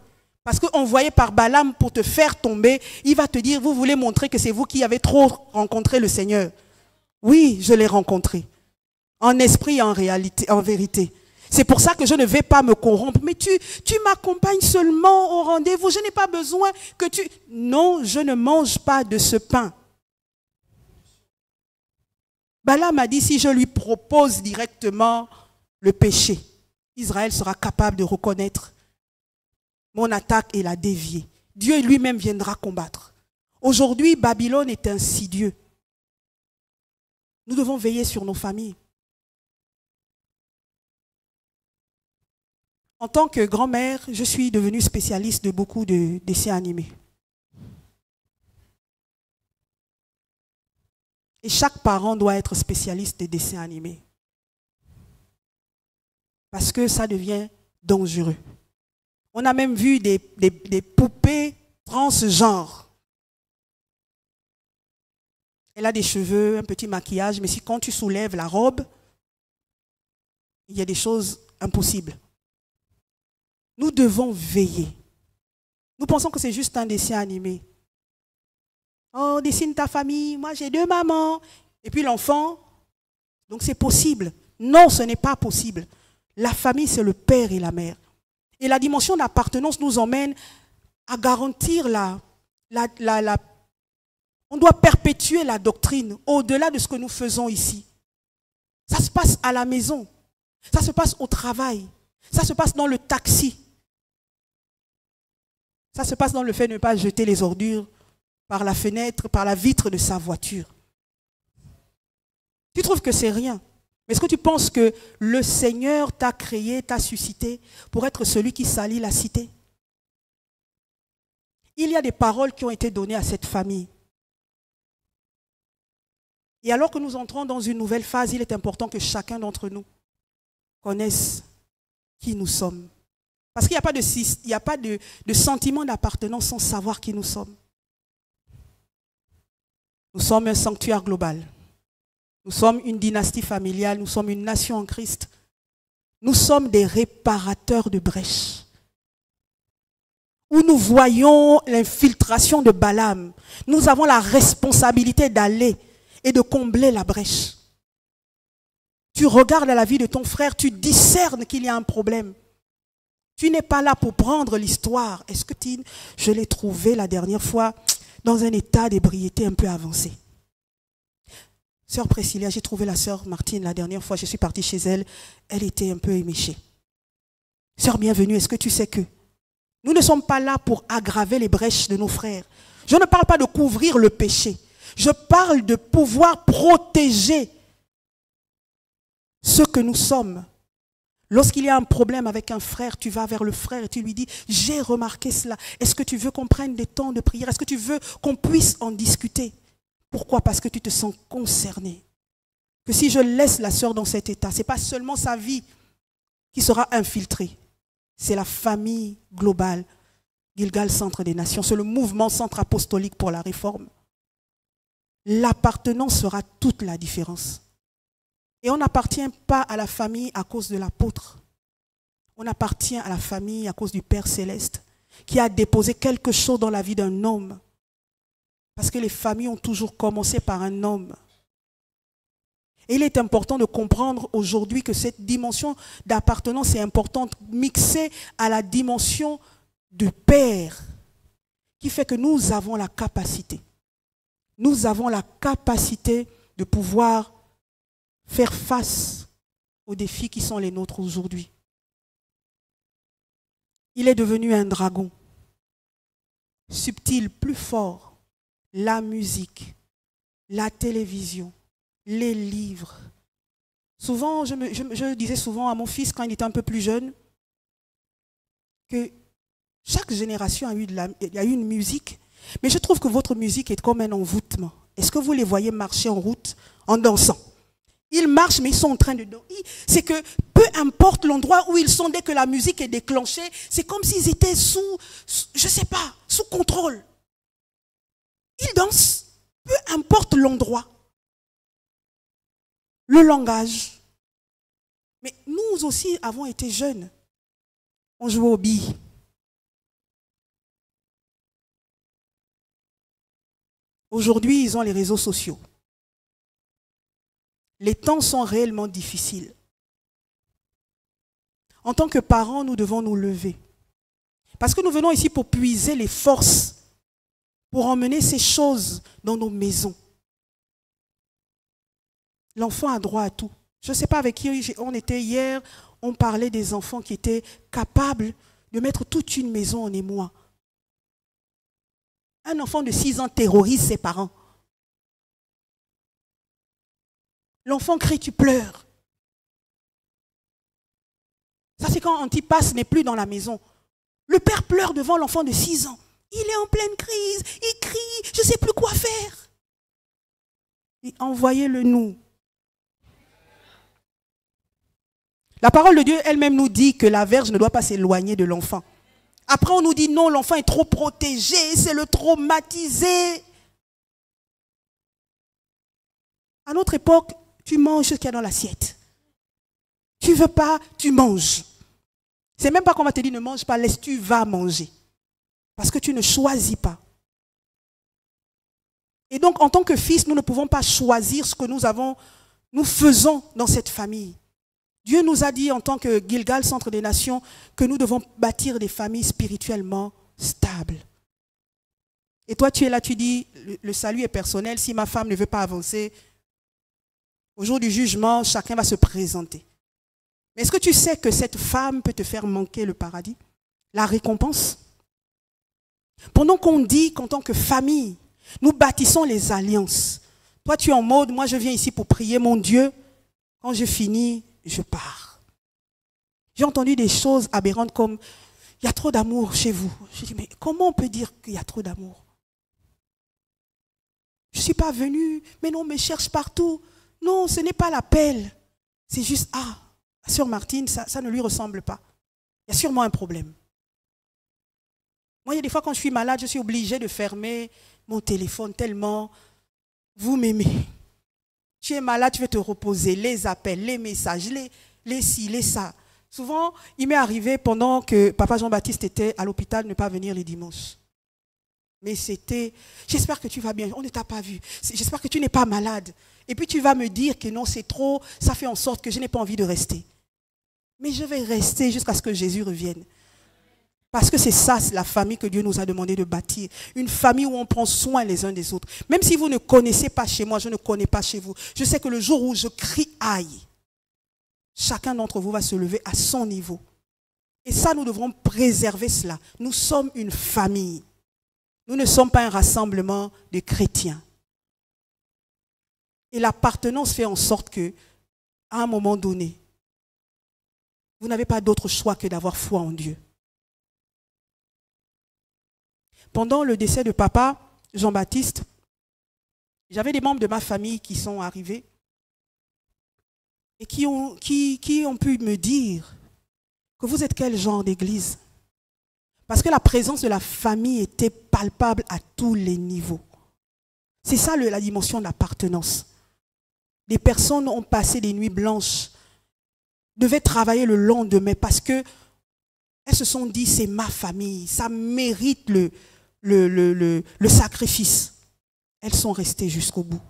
parce qu'envoyé par Balaam pour te faire tomber, il va te dire, vous voulez montrer que c'est vous qui avez trop rencontré le Seigneur. Oui, je l'ai rencontré. En esprit et en réalité, en vérité. C'est pour ça que je ne vais pas me corrompre. Mais tu m'accompagnes seulement au rendez-vous. Je n'ai pas besoin que tu... Non, je ne mange pas de ce pain. Balaam a dit, si je lui propose directement le péché, Israël sera capable de reconnaître mon attaque et la dévier. Dieu lui-même viendra combattre. Aujourd'hui, Babylone est insidieux. Nous devons veiller sur nos familles. En tant que grand-mère, je suis devenue spécialiste de beaucoup de dessins animés. Et chaque parent doit être spécialiste des dessins animés. Parce que ça devient dangereux. On a même vu des poupées transgenres. Elle a des cheveux, un petit maquillage, mais si quand tu soulèves la robe, il y a des choses impossibles. Nous devons veiller. Nous pensons que c'est juste un dessin animé. Oh, dessine ta famille, moi j'ai 2 mamans. Et puis l'enfant, donc c'est possible. Non, ce n'est pas possible. La famille, c'est le père et la mère. Et la dimension d'appartenance nous emmène à garantir on doit perpétuer la doctrine au-delà de ce que nous faisons ici. Ça se passe à la maison. Ça se passe au travail. Ça se passe dans le taxi. Ça se passe dans le fait de ne pas jeter les ordures par la fenêtre, par la vitre de sa voiture. Tu trouves que c'est rien. Mais est-ce que tu penses que le Seigneur t'a créé, t'a suscité pour être celui qui salit la cité? Il y a des paroles qui ont été données à cette famille. Et alors que nous entrons dans une nouvelle phase, il est important que chacun d'entre nous connaisse qui nous sommes. Parce qu'il n'y a pas de sentiment d'appartenance sans savoir qui nous sommes. Nous sommes un sanctuaire global. Nous sommes une dynastie familiale. Nous sommes une nation en Christ. Nous sommes des réparateurs de brèches. Où nous voyons l'infiltration de Balaam. Nous avons la responsabilité d'aller et de combler la brèche. Tu regardes à la vie de ton frère, tu discernes qu'il y a un problème. Tu n'es pas là pour prendre l'histoire. Est-ce que je l'ai trouvé la dernière fois dans un état d'ébriété un peu avancé? Sœur Priscilla, j'ai trouvé la sœur Martine la dernière fois, je suis partie chez elle, elle était un peu éméchée. Sœur bienvenue, est-ce que tu sais que nous ne sommes pas là pour aggraver les brèches de nos frères. Je ne parle pas de couvrir le péché. Je parle de pouvoir protéger ce que nous sommes. Lorsqu'il y a un problème avec un frère, tu vas vers le frère et tu lui dis, j'ai remarqué cela. Est-ce que tu veux qu'on prenne des temps de prière? Est-ce que tu veux qu'on puisse en discuter? Pourquoi? Parce que tu te sens concerné. Que si je laisse la sœur dans cet état, ce n'est pas seulement sa vie qui sera infiltrée. C'est la famille globale, Gilgal Centre des Nations. C'est le mouvement centre apostolique pour la réforme. l'appartenance fera toute la différence. Et on n'appartient pas à la famille à cause de l'apôtre. On appartient à la famille à cause du Père Céleste qui a déposé quelque chose dans la vie d'un homme. Parce que les familles ont toujours commencé par un homme. Et il est important de comprendre aujourd'hui que cette dimension d'appartenance est importante, mixée à la dimension de Père, qui fait que nous avons la capacité. Nous avons la capacité de pouvoir faire face aux défis qui sont les nôtres aujourd'hui. Il est devenu un dragon, subtil, plus fort. La musique, la télévision, les livres. Souvent, je disais souvent à mon fils quand il était un peu plus jeune que chaque génération a eu une musique, mais je trouve que votre musique est comme un envoûtement. Est-ce que vous les voyez marcher en route en dansant? Ils marchent, mais ils sont en train de danser. C'est que peu importe l'endroit où ils sont, dès que la musique est déclenchée, c'est comme s'ils étaient sous, je ne sais pas, sous contrôle. Ils dansent, peu importe l'endroit, le langage. Mais nous aussi avons été jeunes. On jouait aux billes. Aujourd'hui, ils ont les réseaux sociaux. Les temps sont réellement difficiles. En tant que parents, nous devons nous lever. Parce que nous venons ici pour puiser les forces, pour emmener ces choses dans nos maisons. L'enfant a droit à tout. Je ne sais pas avec qui on était hier, on parlait des enfants qui étaient capables de mettre toute une maison en émoi. Un enfant de 6 ans terrorise ses parents. L'enfant crie, tu pleures. Ça, c'est quand Antipas n'est plus dans la maison. Le père pleure devant l'enfant de 6 ans. Il est en pleine crise, il crie, je ne sais plus quoi faire. Et envoyez-le nous. La parole de Dieu elle-même nous dit que la verge ne doit pas s'éloigner de l'enfant. Après, on nous dit non, l'enfant est trop protégé, c'est le traumatisé. À notre époque, tu manges ce qu'il y a dans l'assiette. Tu ne veux pas, tu manges. C'est même pas qu'on va te dire ne mange pas, laisse, tu vas manger. Parce que tu ne choisis pas. Et donc, en tant que fils, nous ne pouvons pas choisir ce que nous faisons dans cette famille. Dieu nous a dit en tant que Gilgal, Centre des Nations, que nous devons bâtir des familles spirituellement stables. Et toi, tu es là, tu dis, le salut est personnel, si ma femme ne veut pas avancer, au jour du jugement, chacun va se présenter. Mais est-ce que tu sais que cette femme peut te faire manquer le paradis? La récompense? Pendant qu'on dit qu'en tant que famille, nous bâtissons les alliances. Toi, tu es en mode, moi je viens ici pour prier mon Dieu. Quand je finis, je pars. J'ai entendu des choses aberrantes comme, il y a trop d'amour chez vous. Je dis, mais comment on peut dire qu'il y a trop d'amour? Je ne suis pas venue, mais non, on me cherche partout. Non, ce n'est pas l'appel. C'est juste, Sœur Martine, ça ne lui ressemble pas. Il y a sûrement un problème. Moi, il y a des fois quand je suis malade, je suis obligée de fermer mon téléphone tellement vous m'aimez. Tu es malade, tu veux te reposer, les appels, les messages, les ci, les ça. Souvent, il m'est arrivé pendant que Papa Jean-Baptiste était à l'hôpital de ne pas venir les dimanches. Mais c'était, j'espère que tu vas bien, on ne t'a pas vu, j'espère que tu n'es pas malade. Et puis tu vas me dire que non, c'est trop, ça fait en sorte que je n'ai pas envie de rester. Mais je vais rester jusqu'à ce que Jésus revienne. Parce que c'est ça, c'est la famille que Dieu nous a demandé de bâtir. Une famille où on prend soin les uns des autres. Même si vous ne connaissez pas chez moi, je ne connais pas chez vous. Je sais que le jour où je crie aïe, chacun d'entre vous va se lever à son niveau. Et ça, nous devrons préserver cela. Nous sommes une famille. Nous ne sommes pas un rassemblement de chrétiens. Et l'appartenance fait en sorte que, à un moment donné, vous n'avez pas d'autre choix que d'avoir foi en Dieu. Pendant le décès de papa, Jean-Baptiste, j'avais des membres de ma famille qui sont arrivés et qui ont pu me dire que vous êtes quel genre d'église? Parce que la présence de la famille était palpable à tous les niveaux. C'est ça la dimension d'appartenance. Des personnes ont passé des nuits blanches, devaient travailler le lendemain parce que elles se sont dit, c'est ma famille, ça mérite le sacrifice. Elles sont restées jusqu'au bout.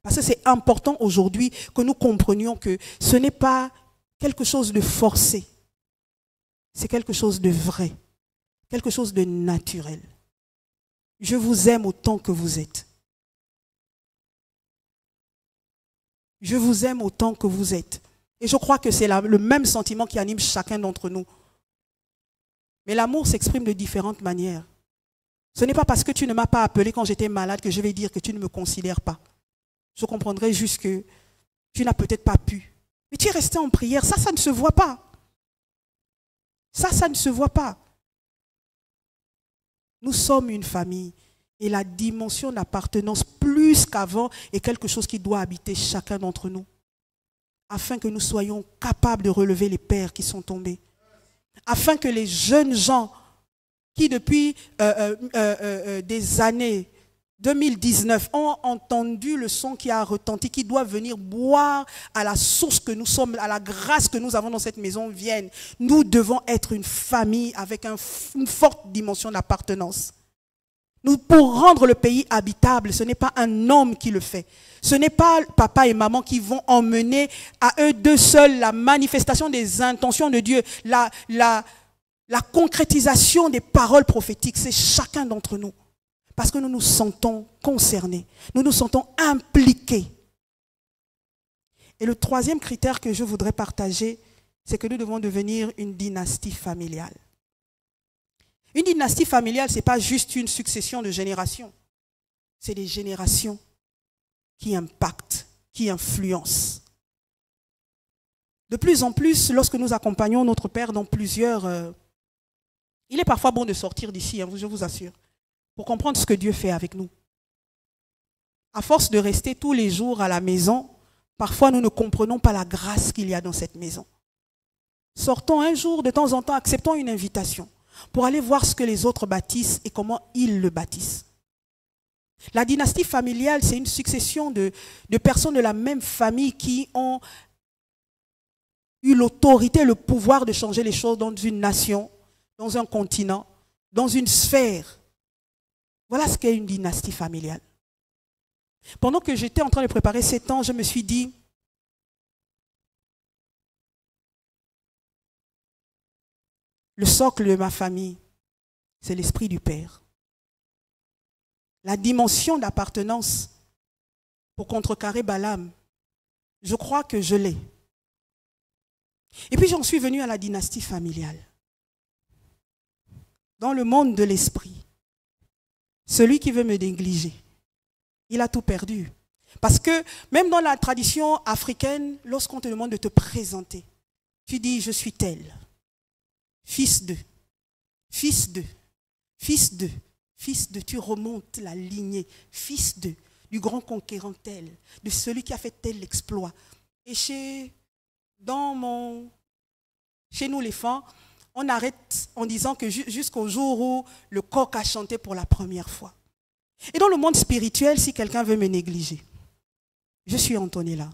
Parce que c'est important aujourd'hui que nous comprenions que ce n'est pas quelque chose de forcé. C'est quelque chose de vrai, quelque chose de naturel. Je vous aime autant que vous êtes. Je vous aime autant que vous êtes. Et je crois que c'est le même sentiment qui anime chacun d'entre nous. Mais l'amour s'exprime de différentes manières. Ce n'est pas parce que tu ne m'as pas appelé quand j'étais malade que je vais dire que tu ne me considères pas. Je comprendrai juste que tu n'as peut-être pas pu. Mais tu es resté en prière. Ça ne se voit pas. Ça ne se voit pas. Nous sommes une famille. Et la dimension d'appartenance, plus qu'avant, est quelque chose qui doit habiter chacun d'entre nous. Afin que nous soyons capables de relever les pères qui sont tombés. Afin que les jeunes gens qui depuis des années 2019 ont entendu le son qui a retenti, qui doivent venir boire à la source que nous sommes, à la grâce que nous avons dans cette maison, viennent. Nous devons être une famille avec une forte dimension d'appartenance. Pour rendre le pays habitable, ce n'est pas un homme qui le fait. Ce n'est pas papa et maman qui vont emmener à eux deux seuls la manifestation des intentions de Dieu, la concrétisation des paroles prophétiques. C'est chacun d'entre nous. Parce que nous nous sentons concernés. Nous nous sentons impliqués. Et le troisième critère que je voudrais partager, c'est que nous devons devenir une dynastie familiale. Une dynastie familiale, ce n'est pas juste une succession de générations. C'est des générations qui impactent, qui influencent. De plus en plus, lorsque nous accompagnons notre Père dans plusieurs... il est parfois bon de sortir d'ici, je vous assure, pour comprendre ce que Dieu fait avec nous. À force de rester tous les jours à la maison, parfois nous ne comprenons pas la grâce qu'il y a dans cette maison. Sortons un jour, de temps en temps, acceptons une invitation pour aller voir ce que les autres bâtissent et comment ils le bâtissent. La dynastie familiale, c'est une succession de personnes de la même famille qui ont eu l'autorité, le pouvoir de changer les choses dans une nation, dans un continent, dans une sphère. Voilà ce qu'est une dynastie familiale. Pendant que j'étais en train de préparer ces temps, je me suis dit, le socle de ma famille, c'est l'esprit du Père. La dimension d'appartenance pour contrecarrer Balaam, je crois que je l'ai. Et puis j'en suis venue à la dynastie familiale. Dans le monde de l'esprit, celui qui veut me négliger, il a tout perdu. Parce que même dans la tradition africaine, lorsqu'on te demande de te présenter, tu dis je suis tel. Fils de, fils de, fils de, fils de, tu remontes la lignée, fils de, du grand conquérant tel, de celui qui a fait tel exploit. Et chez nous les femmes, on arrête en disant que jusqu'au jour où le coq a chanté pour la première fois. Et dans le monde spirituel, si quelqu'un veut me négliger, je suis Antonella,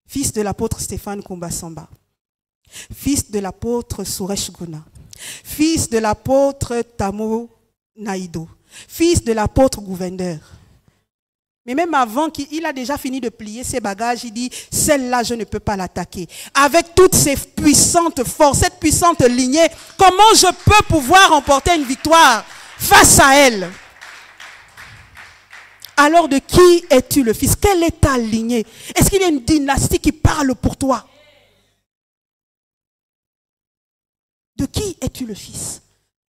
fils de l'apôtre Stéphane Kumbasamba. Fils de l'apôtre Suresh Guna, fils de l'apôtre Tamo Naïdo, fils de l'apôtre Gouverneur. Mais même avant qu'il a déjà fini de plier ses bagages, il dit, celle-là, je ne peux pas l'attaquer. Avec toutes ces puissantes forces, cette puissante lignée, comment je peux pouvoir remporter une victoire face à elle? Alors de qui es-tu le fils? Quelle est ta lignée? Est-ce qu'il y a une dynastie qui parle pour toi? De qui es-tu le fils?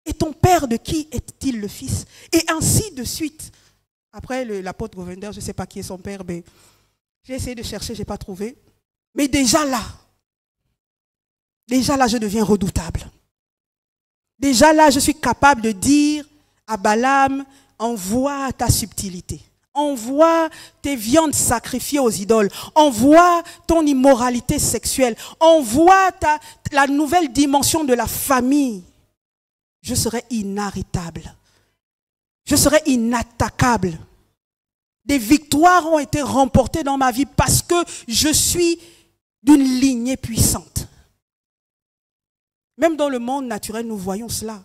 Et ton père, de qui est-il le fils? Et ainsi de suite. Après, l'apôtre Gouverneur, je ne sais pas qui est son père, mais j'ai essayé de chercher, je n'ai pas trouvé. Mais déjà là, je deviens redoutable. Déjà là, je suis capable de dire à Balaam, envoie ta subtilité. Envoie tes viandes sacrifiées aux idoles. Envoie ton immoralité sexuelle. Envoie la nouvelle dimension de la famille. Je serai inarrêtable. Je serai inattaquable. Des victoires ont été remportées dans ma vie parce que je suis d'une lignée puissante. Même dans le monde naturel, nous voyons cela.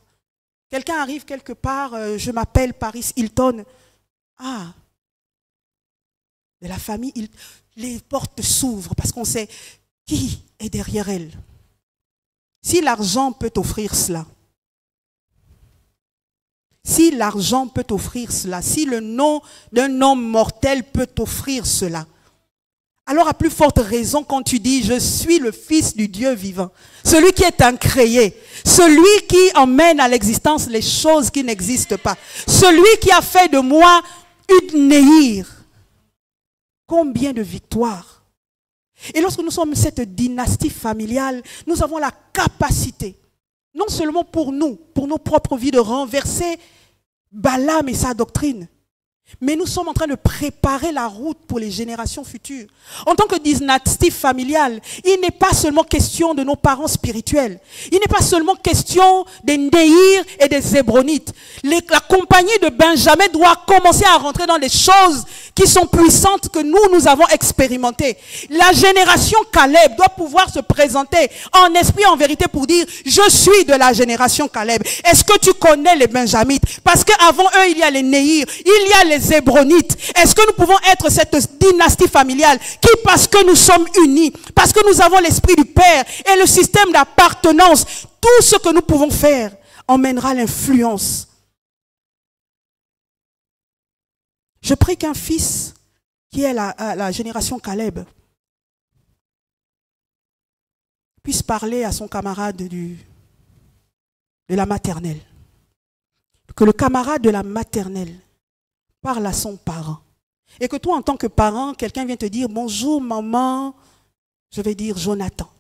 Quelqu'un arrive quelque part, je m'appelle Paris Hilton. Ah, de la famille, les portes s'ouvrent parce qu'on sait qui est derrière elle. Si l'argent peut offrir cela, si l'argent peut offrir cela, si le nom d'un homme mortel peut offrir cela, alors à plus forte raison quand tu dis « Je suis le Fils du Dieu vivant », celui qui est incréé, celui qui emmène à l'existence les choses qui n'existent pas, celui qui a fait de moi une Néhir. Combien de victoires! Et lorsque nous sommes cette dynastie familiale, nous avons la capacité, non seulement pour nous, pour nos propres vies, de renverser Balaam et sa doctrine, mais nous sommes en train de préparer la route pour les générations futures. En tant que dynastie familiale, il n'est pas seulement question de nos parents spirituels. Il n'est pas seulement question des Néhir et des Hébronites. La compagnie de Benjamin doit commencer à rentrer dans les choses qui sont puissantes que nous avons expérimentées. La génération Caleb doit pouvoir se présenter en esprit, en vérité, pour dire « Je suis de la génération Caleb ». Est-ce que tu connais les Benjamites? Parce qu'avant eux, il y a les Néhir, il y a les Hébronites. Est-ce que nous pouvons être cette dynastie familiale qui, parce que nous sommes unis, parce que nous avons l'esprit du Père et le système d'appartenance, tout ce que nous pouvons faire emmènera l'influence. Je prie qu'un fils qui est la génération Caleb puisse parler à son camarade de la maternelle. Que le camarade de la maternelle parle à son parent. Et que toi, en tant que parent, quelqu'un vient te dire « Bonjour maman », je vais dire « Jonathan ».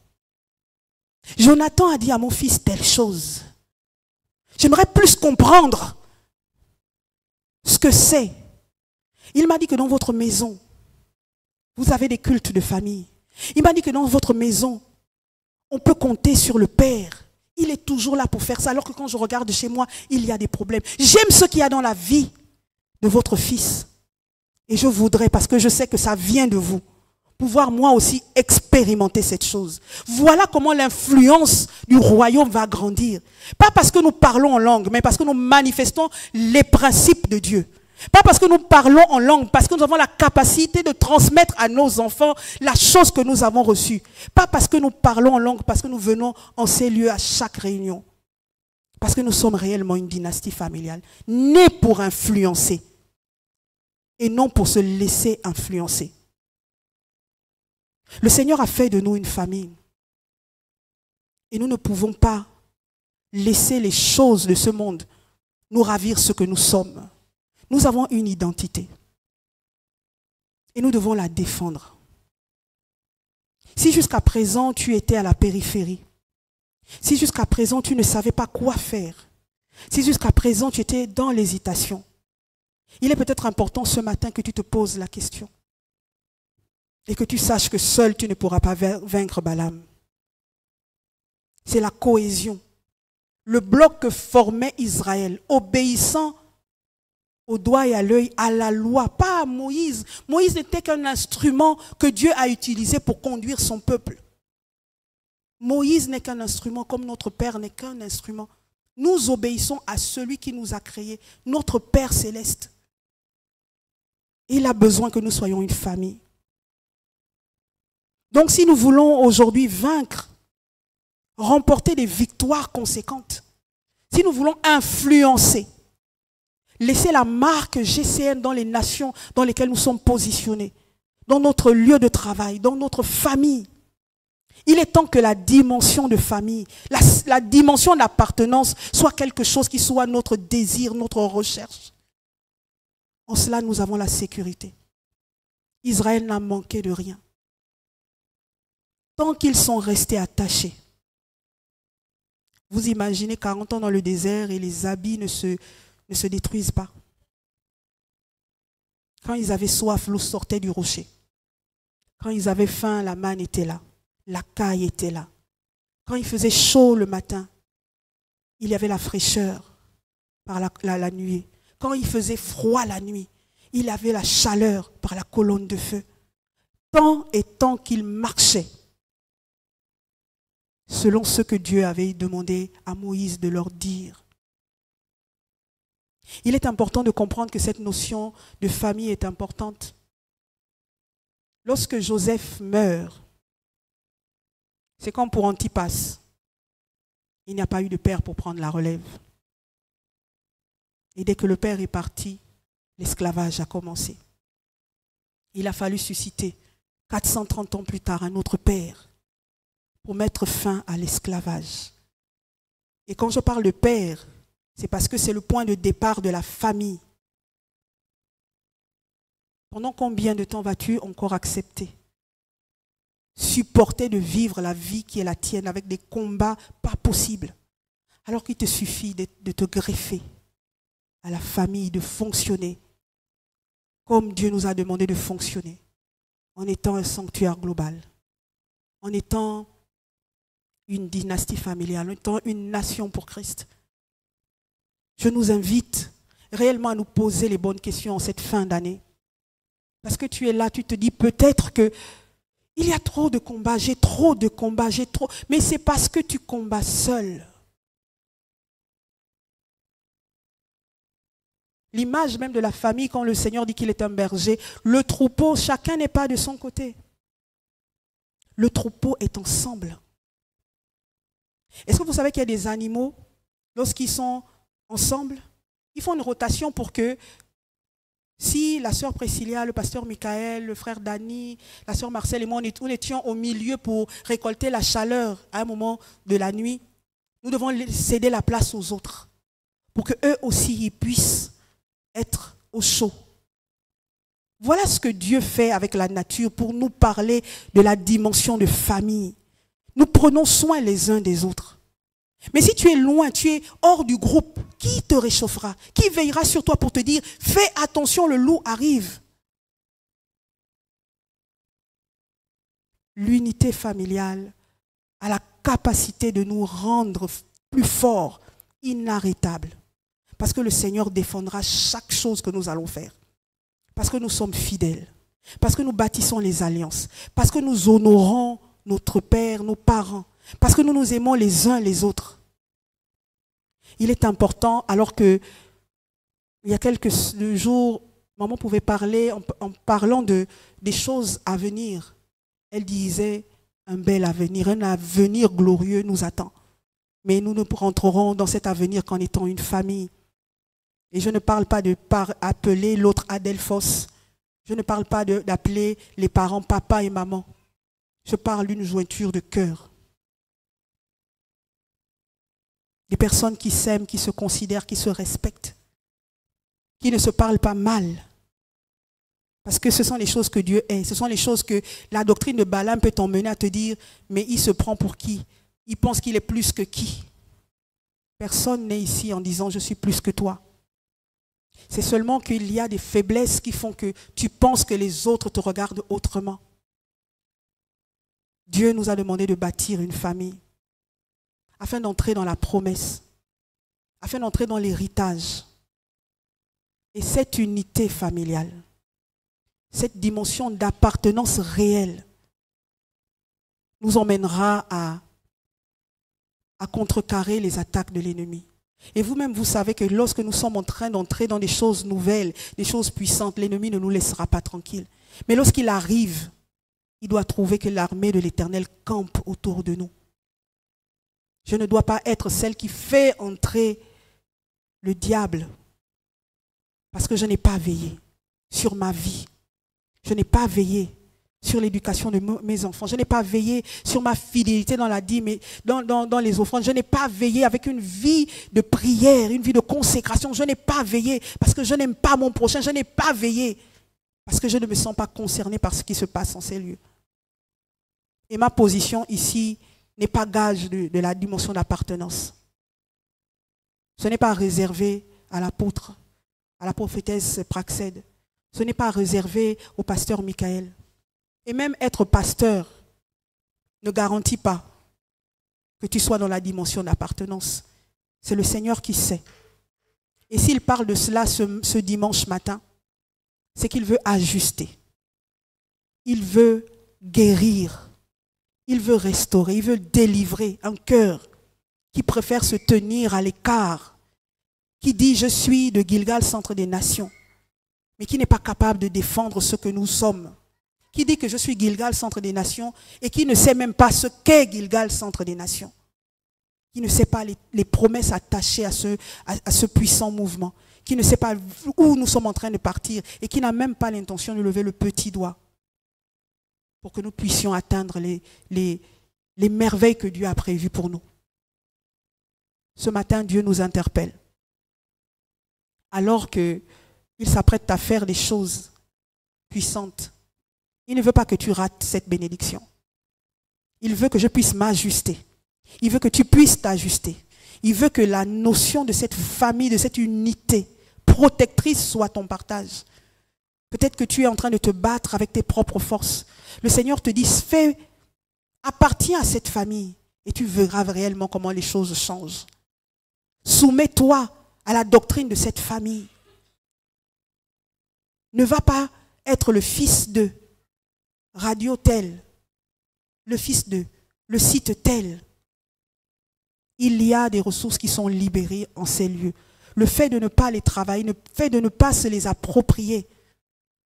Jonathan a dit à mon fils telle chose. J'aimerais plus comprendre ce que c'est. Il m'a dit que dans votre maison, vous avez des cultes de famille. Il m'a dit que dans votre maison, on peut compter sur le Père. Il est toujours là pour faire ça, alors que quand je regarde chez moi, il y a des problèmes. J'aime ce qu'il y a dans la vie de votre fils. Et je voudrais, parce que je sais que ça vient de vous, pouvoir moi aussi expérimenter cette chose. Voilà comment l'influence du royaume va grandir. Pas parce que nous parlons en langue, mais parce que nous manifestons les principes de Dieu. Pas parce que nous parlons en langue, parce que nous avons la capacité de transmettre à nos enfants la chose que nous avons reçue. Pas parce que nous parlons en langue, parce que nous venons en ces lieux à chaque réunion. Parce que nous sommes réellement une dynastie familiale, née pour influencer et non pour se laisser influencer. Le Seigneur a fait de nous une famille et nous ne pouvons pas laisser les choses de ce monde nous ravir ce que nous sommes. Nous avons une identité et nous devons la défendre. Si jusqu'à présent tu étais à la périphérie, si jusqu'à présent tu ne savais pas quoi faire, si jusqu'à présent tu étais dans l'hésitation, il est peut-être important ce matin que tu te poses la question et que tu saches que seul tu ne pourras pas vaincre Balaam. C'est la cohésion, le bloc que formait Israël, obéissant au doigt et à l'œil, à la loi, pas à Moïse. Moïse n'était qu'un instrument que Dieu a utilisé pour conduire son peuple. Moïse n'est qu'un instrument, comme notre Père n'est qu'un instrument. Nous obéissons à celui qui nous a créés, notre Père céleste. Il a besoin que nous soyons une famille. Donc si nous voulons aujourd'hui vaincre, remporter des victoires conséquentes, si nous voulons influencer, laisser la marque GCN dans les nations dans lesquelles nous sommes positionnés, dans notre lieu de travail, dans notre famille, il est temps que la dimension de famille, la dimension d'appartenance soit quelque chose qui soit notre désir, notre recherche. En cela, nous avons la sécurité. Israël n'a manqué de rien. Tant qu'ils sont restés attachés. Vous imaginez 40 ans dans le désert et les habits ne se détruisent pas. Quand ils avaient soif, l'eau sortait du rocher. Quand ils avaient faim, la manne était là. La caille était là. Quand il faisait chaud le matin, il y avait la fraîcheur par la nuée. quand il faisait froid la nuit, il avait la chaleur par la colonne de feu. Tant et tant qu'il marchait, selon ce que Dieu avait demandé à Moïse de leur dire. Il est important de comprendre que cette notion de famille est importante. Lorsque Joseph meurt, c'est comme pour Antipas. Il n'y a pas eu de père pour prendre la relève. Et dès que le père est parti, l'esclavage a commencé. Il a fallu susciter 430 ans plus tard un autre père pour mettre fin à l'esclavage. Et quand je parle de père, c'est parce que c'est le point de départ de la famille. Pendant combien de temps vas-tu encore accepter, supporter de vivre la vie qui est la tienne avec des combats pas possibles, alors qu'il te suffit de te greffer à la famille, de fonctionner comme Dieu nous a demandé de fonctionner, en étant un sanctuaire global, en étant une dynastie familiale, en étant une nation pour Christ. Je nous invite réellement à nous poser les bonnes questions en cette fin d'année. Parce que tu es là, tu te dis peut-être que il y a trop de combats, j'ai trop de combats, j'ai trop. Mais c'est parce que tu combats seul. L'image même de la famille, quand le Seigneur dit qu'il est un berger, le troupeau, chacun n'est pas de son côté. Le troupeau est ensemble. Est-ce que vous savez qu'il y a des animaux, lorsqu'ils sont ensemble, ils font une rotation pour que si la sœur Priscilla, le pasteur Michael, le frère Dani, la sœur Marcel et moi, nous étions au milieu pour récolter la chaleur à un moment de la nuit, nous devons céder la place aux autres pour qu'eux aussi ils puissent être au chaud. Voilà ce que Dieu fait avec la nature pour nous parler de la dimension de famille. Nous prenons soin les uns des autres. Mais si tu es loin, tu es hors du groupe, qui te réchauffera? Qui veillera sur toi pour te dire, fais attention, le loup arrive? L'unité familiale a la capacité de nous rendre plus forts, inarrêtables. Parce que le Seigneur défendra chaque chose que nous allons faire. Parce que nous sommes fidèles. Parce que nous bâtissons les alliances. Parce que nous honorons notre Père, nos parents. Parce que nous nous aimons les uns les autres. Il est important, alors que il y a quelques jours, maman pouvait parler en parlant des choses à venir. Elle disait, un bel avenir, un avenir glorieux nous attend. Mais nous ne rentrerons dans cet avenir qu'en étant une famille. Et je ne parle pas d'appeler l'autre Adelphos. Je ne parle pas d'appeler les parents papa et maman. Je parle d'une jointure de cœur. Des personnes qui s'aiment, qui se considèrent, qui se respectent, qui ne se parlent pas mal. Parce que ce sont les choses que Dieu est. Ce sont les choses que la doctrine de Balaam peut t'emmener à te dire, mais il se prend pour qui? Il pense qu'il est plus que qui? Personne n'est ici en disant je suis plus que toi. C'est seulement qu'il y a des faiblesses qui font que tu penses que les autres te regardent autrement. Dieu nous a demandé de bâtir une famille afin d'entrer dans la promesse, afin d'entrer dans l'héritage. Et cette unité familiale, cette dimension d'appartenance réelle nous emmènera à contrecarrer les attaques de l'ennemi. Et vous-même, vous savez que lorsque nous sommes en train d'entrer dans des choses nouvelles, des choses puissantes, l'ennemi ne nous laissera pas tranquilles. Mais lorsqu'il arrive, il doit trouver que l'armée de l'Éternel campe autour de nous. Je ne dois pas être celle qui fait entrer le diable parce que je n'ai pas veillé sur ma vie. Je n'ai pas veillé sur l'éducation de mes enfants. Je n'ai pas veillé sur ma fidélité dans la dîme, dans les offrandes. Je n'ai pas veillé avec une vie de prière, une vie de consécration. Je n'ai pas veillé parce que je n'aime pas mon prochain. Je n'ai pas veillé parce que je ne me sens pas concerné par ce qui se passe en ces lieux. Et ma position ici n'est pas gage de la dimension d'appartenance. Ce n'est pas réservé à l'apôtre, à la prophétesse Praxède. Ce n'est pas réservé au pasteur Michael. Et même être pasteur ne garantit pas que tu sois dans la dimension d'appartenance. C'est le Seigneur qui sait. Et s'il parle de cela ce dimanche matin, c'est qu'il veut ajuster. Il veut guérir. Il veut restaurer. Il veut délivrer un cœur qui préfère se tenir à l'écart, qui dit « Je suis de Gilgal, centre des nations », mais qui n'est pas capable de défendre ce que nous sommes. Qui dit que je suis Gilgal, centre des nations, et qui ne sait même pas ce qu'est Gilgal, centre des nations. Qui ne sait pas les promesses attachées à ce puissant mouvement. Qui ne sait pas où nous sommes en train de partir et qui n'a même pas l'intention de lever le petit doigt pour que nous puissions atteindre les merveilles que Dieu a prévues pour nous. Ce matin, Dieu nous interpelle. Alors qu'il s'apprête à faire des choses puissantes, il ne veut pas que tu rates cette bénédiction. Il veut que je puisse m'ajuster. Il veut que tu puisses t'ajuster. Il veut que la notion de cette famille, de cette unité protectrice soit ton partage. Peut-être que tu es en train de te battre avec tes propres forces. Le Seigneur te dit, appartiens à cette famille et tu verras réellement comment les choses changent. Soumets-toi à la doctrine de cette famille. Ne va pas être le fils de radio tel, le fils de le site tel. Il y a des ressources qui sont libérées en ces lieux. Le fait de ne pas les travailler, le fait de ne pas se les approprier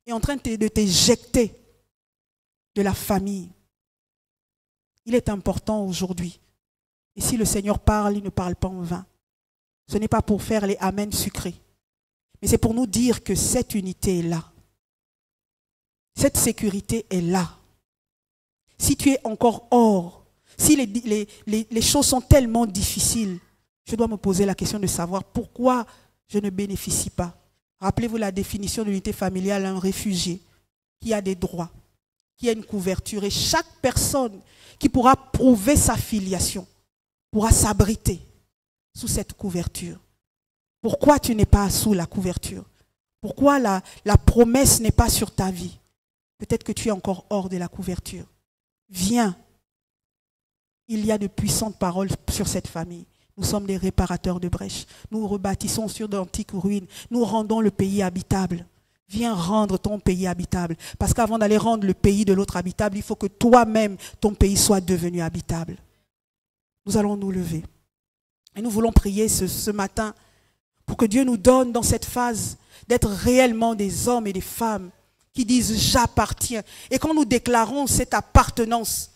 est en train de t'éjecter de la famille. Il est important aujourd'hui. Et si le Seigneur parle, il ne parle pas en vain. Ce n'est pas pour faire les amens sucrés. Mais c'est pour nous dire que cette unité est là. Cette sécurité est là. Si tu es encore hors, si les choses sont tellement difficiles, je dois me poser la question de savoir pourquoi je ne bénéficie pas. Rappelez-vous la définition de l'unité familiale, un réfugié qui a des droits, qui a une couverture. Et chaque personne qui pourra prouver sa filiation pourra s'abriter sous cette couverture. Pourquoi tu n'es pas sous la couverture? Pourquoi la promesse n'est pas sur ta vie? Peut-être que tu es encore hors de la couverture. Viens. Il y a de puissantes paroles sur cette famille. Nous sommes des réparateurs de brèches. Nous rebâtissons sur d'antiques ruines. Nous rendons le pays habitable. Viens rendre ton pays habitable. Parce qu'avant d'aller rendre le pays de l'autre habitable, il faut que toi-même, ton pays soit devenu habitable. Nous allons nous lever. Et nous voulons prier ce matin pour que Dieu nous donne dans cette phase d'être réellement des hommes et des femmes qui disent « j'appartiens ». Et quand nous déclarons cette appartenance,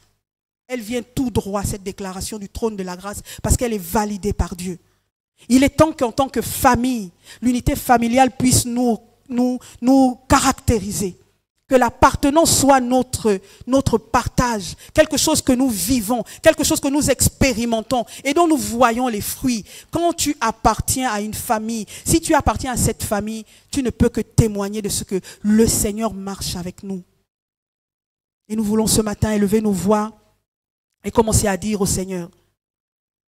elle vient tout droit, cette déclaration du trône de la grâce, parce qu'elle est validée par Dieu. Il est temps qu'en tant que famille, l'unité familiale puisse nous caractériser. Que l'appartenance soit notre partage, quelque chose que nous vivons, quelque chose que nous expérimentons et dont nous voyons les fruits. Quand tu appartiens à une famille, si tu appartiens à cette famille, tu ne peux que témoigner de ce que le Seigneur marche avec nous. Et nous voulons ce matin élever nos voix et commencer à dire au Seigneur,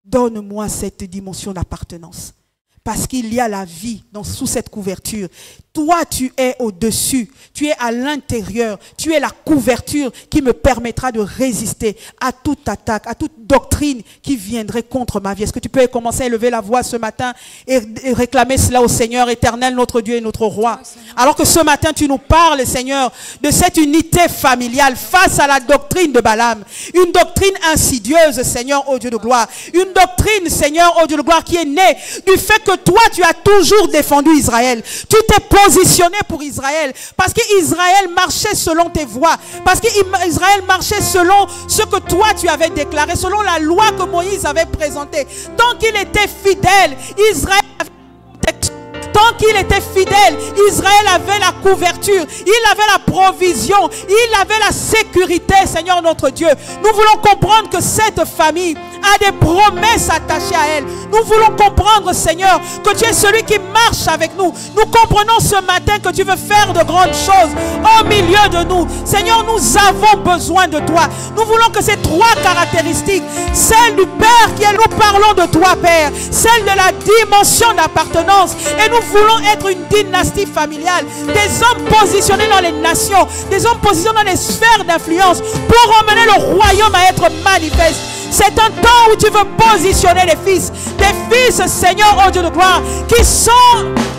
donne-moi cette dimension d'appartenance. Parce qu'il y a la vie sous cette couverture. Toi, tu es au-dessus, tu es à l'intérieur, tu es la couverture qui me permettra de résister à toute attaque, à toute doctrine qui viendrait contre ma vie. Est-ce que tu peux commencer à élever la voix ce matin et réclamer cela au Seigneur éternel, notre Dieu et notre Roi? Alors que ce matin, tu nous parles, Seigneur, de cette unité familiale face à la doctrine de Balaam. Une doctrine insidieuse, Seigneur, ô Dieu de gloire. Une doctrine, Seigneur, ô Dieu de gloire, qui est née du fait que toi, tu as toujours défendu Israël. Tu t'es positionné pour Israël. Parce qu'Israël marchait selon tes voies. Parce qu'Israël marchait selon ce que toi, tu avais déclaré. Selon la loi que Moïse avait présentée. Tant qu'il était fidèle, Israël avait protection. Tant qu'il était fidèle, Israël avait la couverture, il avait la provision, il avait la sécurité, Seigneur notre Dieu. Nous voulons comprendre que cette famille a des promesses attachées à elle. Nous voulons comprendre, Seigneur, que tu es celui qui marche avec nous. Nous comprenons ce matin que tu veux faire de grandes choses au milieu de nous. Seigneur, nous avons besoin de toi. Nous voulons que ces trois caractéristiques, celle du Père qui est, nous parlons de toi, Père, celle de la dimension d'appartenance, et nous voulons être une dynastie familiale, des hommes positionnés dans les nations, des hommes positionnés dans les sphères d'influence pour emmener le royaume à être manifeste. C'est un temps où tu veux positionner les fils. Des fils, Seigneur, oh Dieu de gloire, qui sont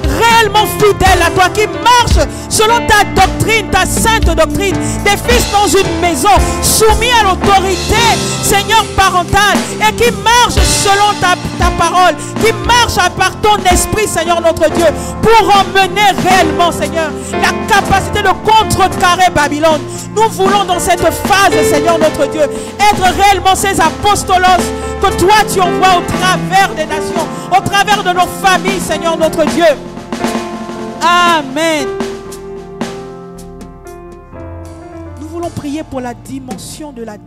réellement fidèles à toi, qui marchent selon ta doctrine, ta sainte doctrine. Des fils dans une maison, soumis à l'autorité, Seigneur, parentale, et qui marchent selon ta parole, qui marchent par ton esprit, Seigneur notre Dieu, pour emmener réellement, Seigneur, la capacité de contrecarrer Babylone. Nous voulons dans cette phase, Seigneur notre Dieu, être réellement ces apostolos que toi tu envoies au travers des nations, au travers de nos familles, Seigneur notre Dieu. Amen. Nous voulons prier pour la dimension de la